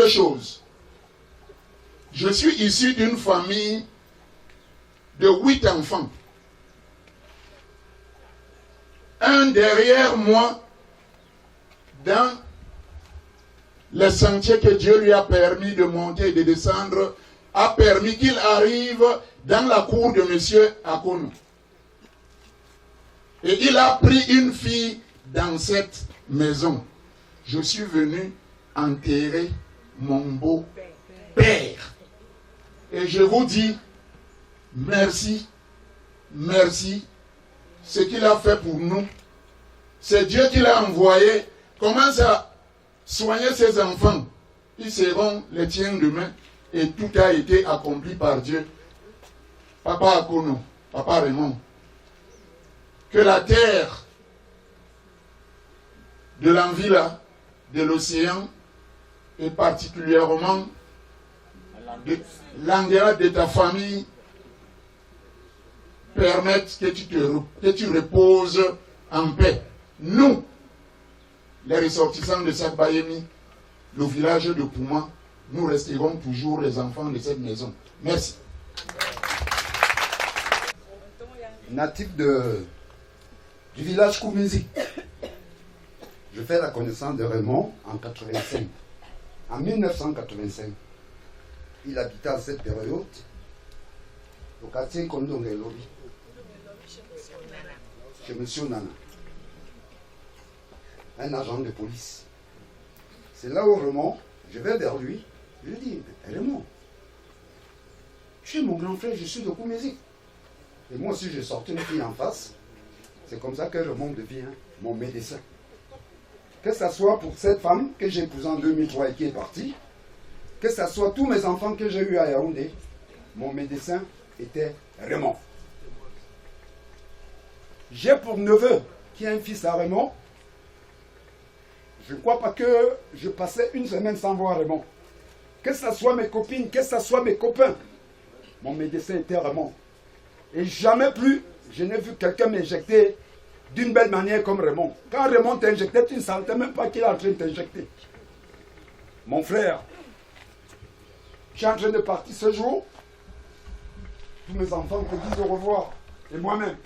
chose. Je suis issu d'une famille de 8 enfants. Un derrière moi, dans les sentiers que Dieu lui a permis de monter et de descendre a permis qu'il arrive dans la cour de monsieur Akono. Et il a pris une fille dans cette maison. Je suis venu enterrer mon beau-père. Et je vous dis, merci, merci. Ce qu'il a fait pour nous, c'est Dieu qui l'a envoyé. Commence à soigner ses enfants. Ils seront les tiens demain. Et tout a été accompli par Dieu. Papa Akono, Papa Raymond, que la terre de l'envie là, de l'océan, et particulièrement de l'engrais de ta famille, permettent que tu reposes en paix. Nous, les ressortissants de Sakbayemi, le village de Pouma, nous resterons toujours les enfants de cette maison. Merci. Natif du village Koumizi. Je fais la connaissance de Raymond en 85. En 1985, il habitait à cette période au quartier Kondongelobi, chez M. Nana, un agent de police. C'est là où Raymond, je vais vers lui, je lui dis, Raymond, tu es mon grand frère, je suis de Koumizi. Et moi aussi, j'ai sorti une fille en face. C'est comme ça que Raymond devient mon médecin. Que ce soit pour cette femme que j'ai épousée en 2003 et qui est partie, que ce soit tous mes enfants que j'ai eus à Yaoundé, mon médecin était Raymond. J'ai pour neveu qui a un fils à Raymond. Je ne crois pas que je passais une semaine sans voir Raymond. Que ce soit mes copines, que ce soit mes copains, mon médecin était Raymond. Et jamais plus, je n'ai vu quelqu'un m'injecter d'une belle manière comme Raymond. Quand Raymond t'injectait, tu ne sentais même pas qu'il est en train de t'injecter. Mon frère, je suis en train de partir ce jour. Tous mes enfants te disent au revoir. Et moi-même.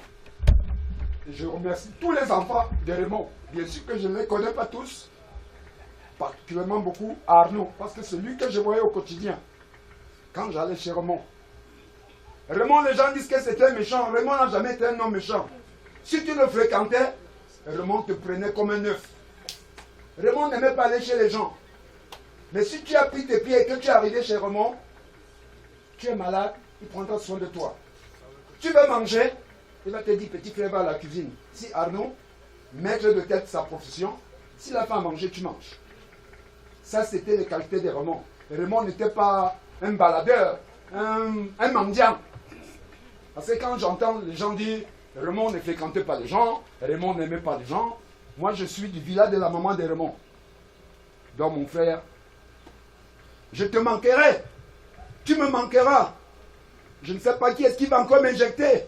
Et je remercie tous les enfants de Raymond. Bien sûr que je ne les connais pas tous. Particulièrement beaucoup Arnaud. Parce que c'est lui que je voyais au quotidien. Quand j'allais chez Raymond. Raymond, les gens disent que c'était méchant. Raymond n'a jamais été un homme méchant. Si tu le fréquentais, Raymond te prenait comme un œuf. Raymond n'aimait pas aller chez les gens. Mais si tu as pris tes pieds et que tu es arrivé chez Raymond, tu es malade, il prendra soin de toi. Tu veux manger, il va te dire, petit frère, va à la cuisine. Si Arnaud, maître de tête sa profession, s'il a fait à manger, tu manges. Ça, c'était les qualités de Raymond. Raymond n'était pas un baladeur, un mendiant. Parce que quand j'entends les gens dire Raymond ne fréquentait pas les gens, Raymond n'aimait pas les gens, moi je suis du village de la maman de Raymond. Donc mon frère, je te manquerai, tu me manqueras. Je ne sais pas qui est-ce qui va encore m'injecter.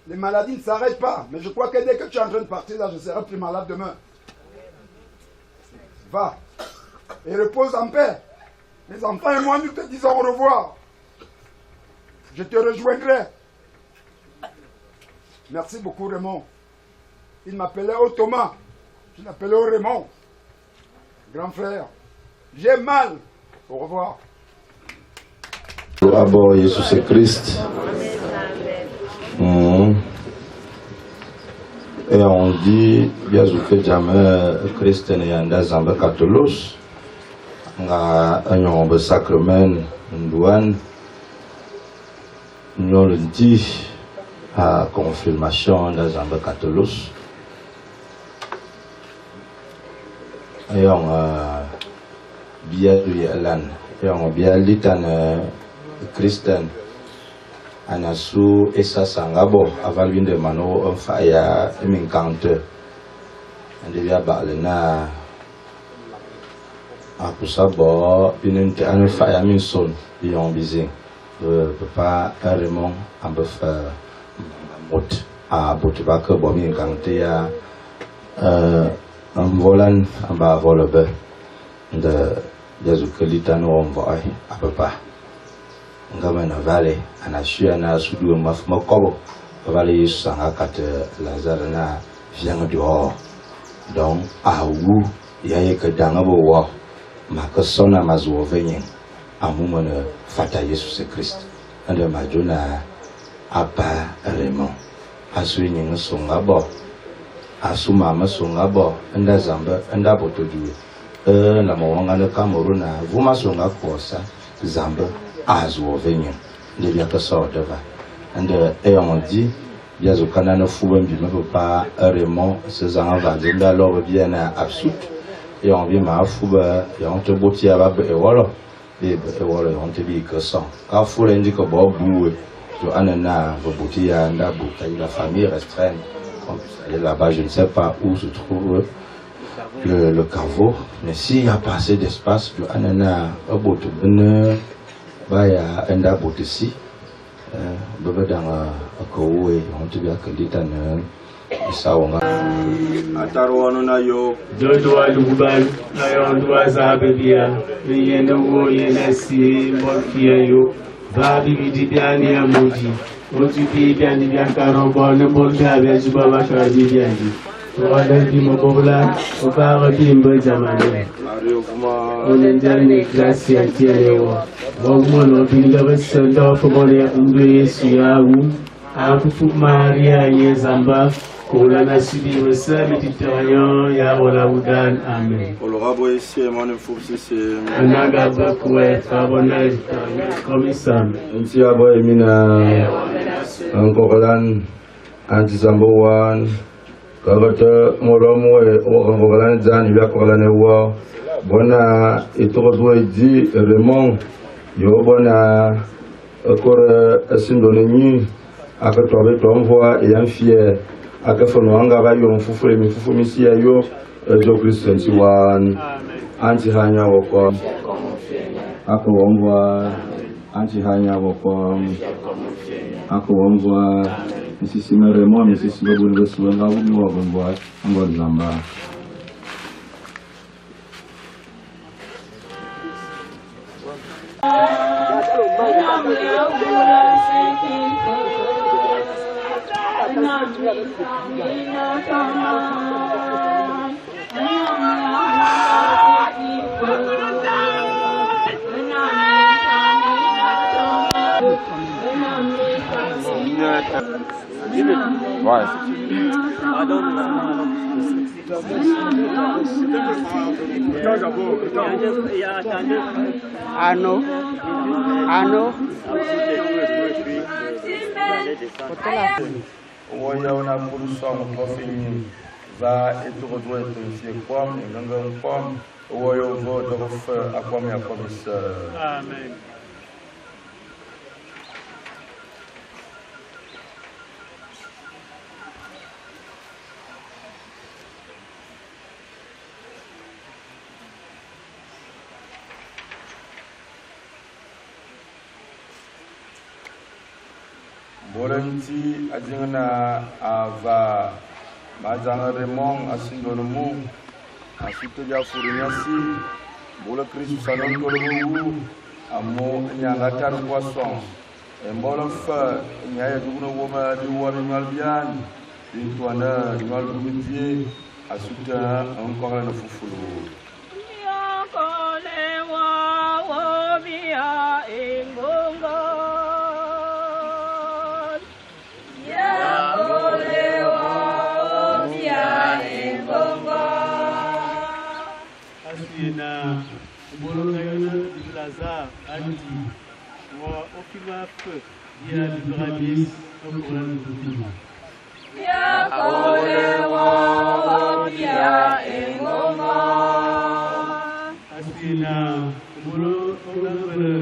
Les maladies ne s'arrêtent pas, mais je crois que dès que tu es en train de partir là, je serai plus malade demain. Va et repose en paix. Les enfants et moi, nous te disons au revoir. Je te rejoindrai. Merci beaucoup Raymond. Il m'appelait Thomas. Je l'appelais Raymond. Grand frère. J'ai mal. Au revoir. Abo Yesus Christ. Et on dit, bien que jamais Christ n'est yanda zamba katolos. Nga anyon be sacrement ndouane. Nous le dit à confirmation dans zamba katolos. Et on bien lui alan. Et on bien litan Christian. Anasu esa sangabo avant lui de mano on faya iminkante. Ande via balena akusabo binente anu faya min son yon bizing. Papa Raymond ambef mot a botibaka bomi kante ya volan amba volobe de Jésus-Christ no envoie à papa. Ngama vale anashia na sudu makobo vale Yesu anga kat Lazare na vianga do donc awu yaye ke danga bo wa makasona mazo venyen amumana fata Yesus Christ ande majuna apa Raymond asu nyinga songa bo asu mama songa bo anda zamba anda botodu la mawanga na Cameroun vuma songa kosa zamba azu venye de bien que ça deva ande on dit bien au canal fou bi me pas Raymond ces ans va de alors bien absurde et on vient ma fou ba et on te botti à et voilà et voilà on te dit que ça quand fou l'indique bo boué to anana botti à nda botti la famille restreinte et là-bas je ne sais pas où se trouve le caveau, mais s'il y a pas assez d'espace, je anana aboto bene baya enda botisi bebe dans kowe on te bien que litane isawonga atarwano na yo dodo aluban na yo ndo zabe bia yene wo yene si morfia yo babi bidi biani amuji otu bi biani biakaro bonne bolga be juba mashar bi biani wala di mabobla o ba di mbe jamane on nderne gracia tirewo bon no binga besendo fo bole umbe yesu yawu akufu maria yezamba kola na sibi wasa mediterranean ya wala udan amen olorabo esi mon fubsisi anaga bakwe fabona komisam nti abo emina ankolan antisambowan kagata moromo e ankolan zani bya kolan ewa bona itogo di Raymond yo bona akora asindoneni akatobe tomvoa e yanfie akafono anga ba yo mfufule mifufu misia yo jo Christians wan anti hanya woko akawomva anti hanya woko akawomva misisi Raymond misisi babuni besuanga uni wa bomba ngo zamba Oya una kurusa mkofini za eturodwe tusie kwam nganga kwam oya vo dof akwam ya commissaire. Amen. Boranti ajingana ava majanga Raymond asindonumu asuto ja furinyasi bola Kristu sanon kolbu amo nyanga tar poisson embola fa nyaya duguno woma di wami malbian ditwana di malbumitier asuta encore na fufulu na bolonga yona di plaza anti wa okima peu ya di rabis okuran dukuma ya kole wa ya engoma asina bolonga bere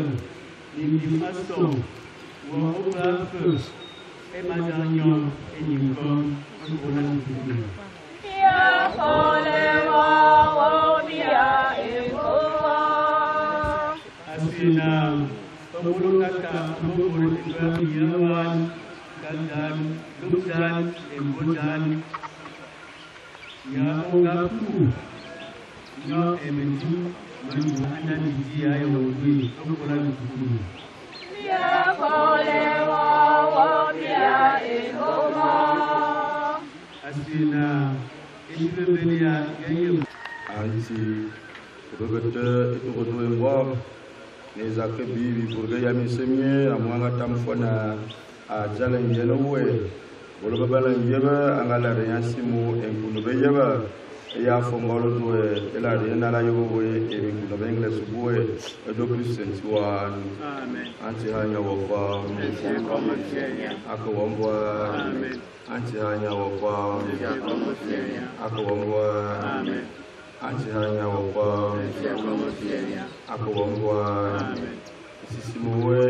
di faso wa okuran peu e madanyo e nyinkom okuran dukuma ya kole wa ya engoma asina pemulungaka pemulung Ibrahim dan Lukdan Embudan ya ongapu ya emenju menjuana di dia yang lebih ukuran tubuh ya kolewa ya engoma asina Ibrahim anti begitu itu kedua wab nezake bibi burga ya misemye amwanga tamfona a jala yelo we bolo bala yeba angala reyansimu enkunu beyeba ya fongolo doe ela rena la yobo we enkunu bengle subuwe do plus sentuan amen anti hanya wofa ako wongwa amen anti hanya wofa ako wongwa amen anti hanya wofa ako wongwa sisi muwe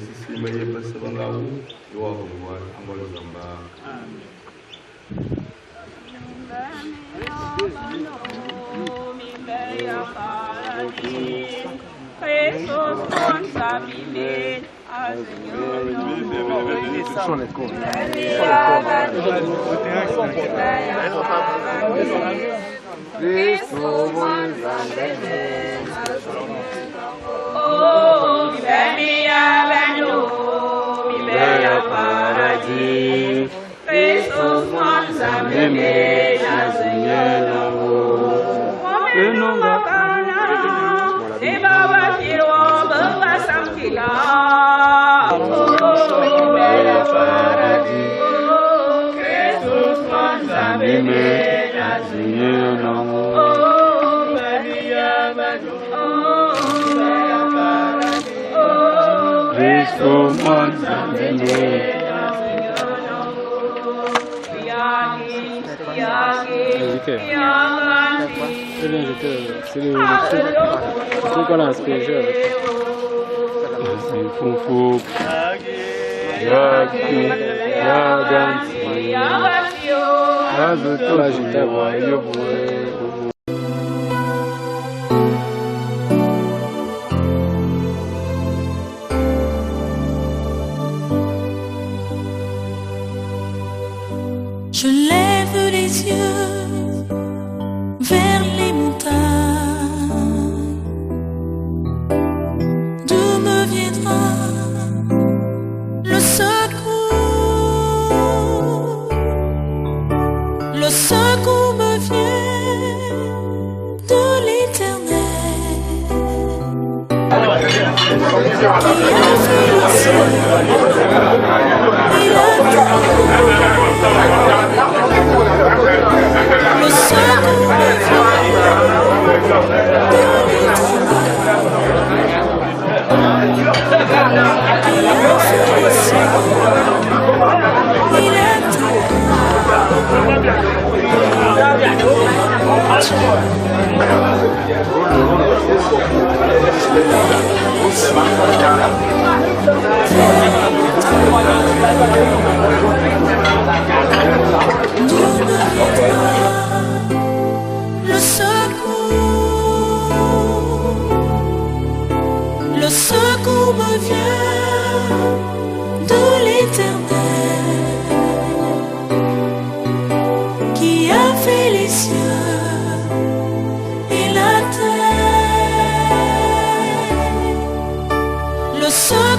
sisi meye pasabangau yo wongwa angolo zamba amen. C'est le truc qu'on a inspiré avec. C'est Foufou, Yaki, Yaganti, Yazuto, Yajitawa, Yoboué. Je lève les yeux vers les montagnes. D'où me viendra le secours? Le secours me vient de l'Éternel. Le secours me vient de l'Éternel qui a fait les cieux et la terre. Le secours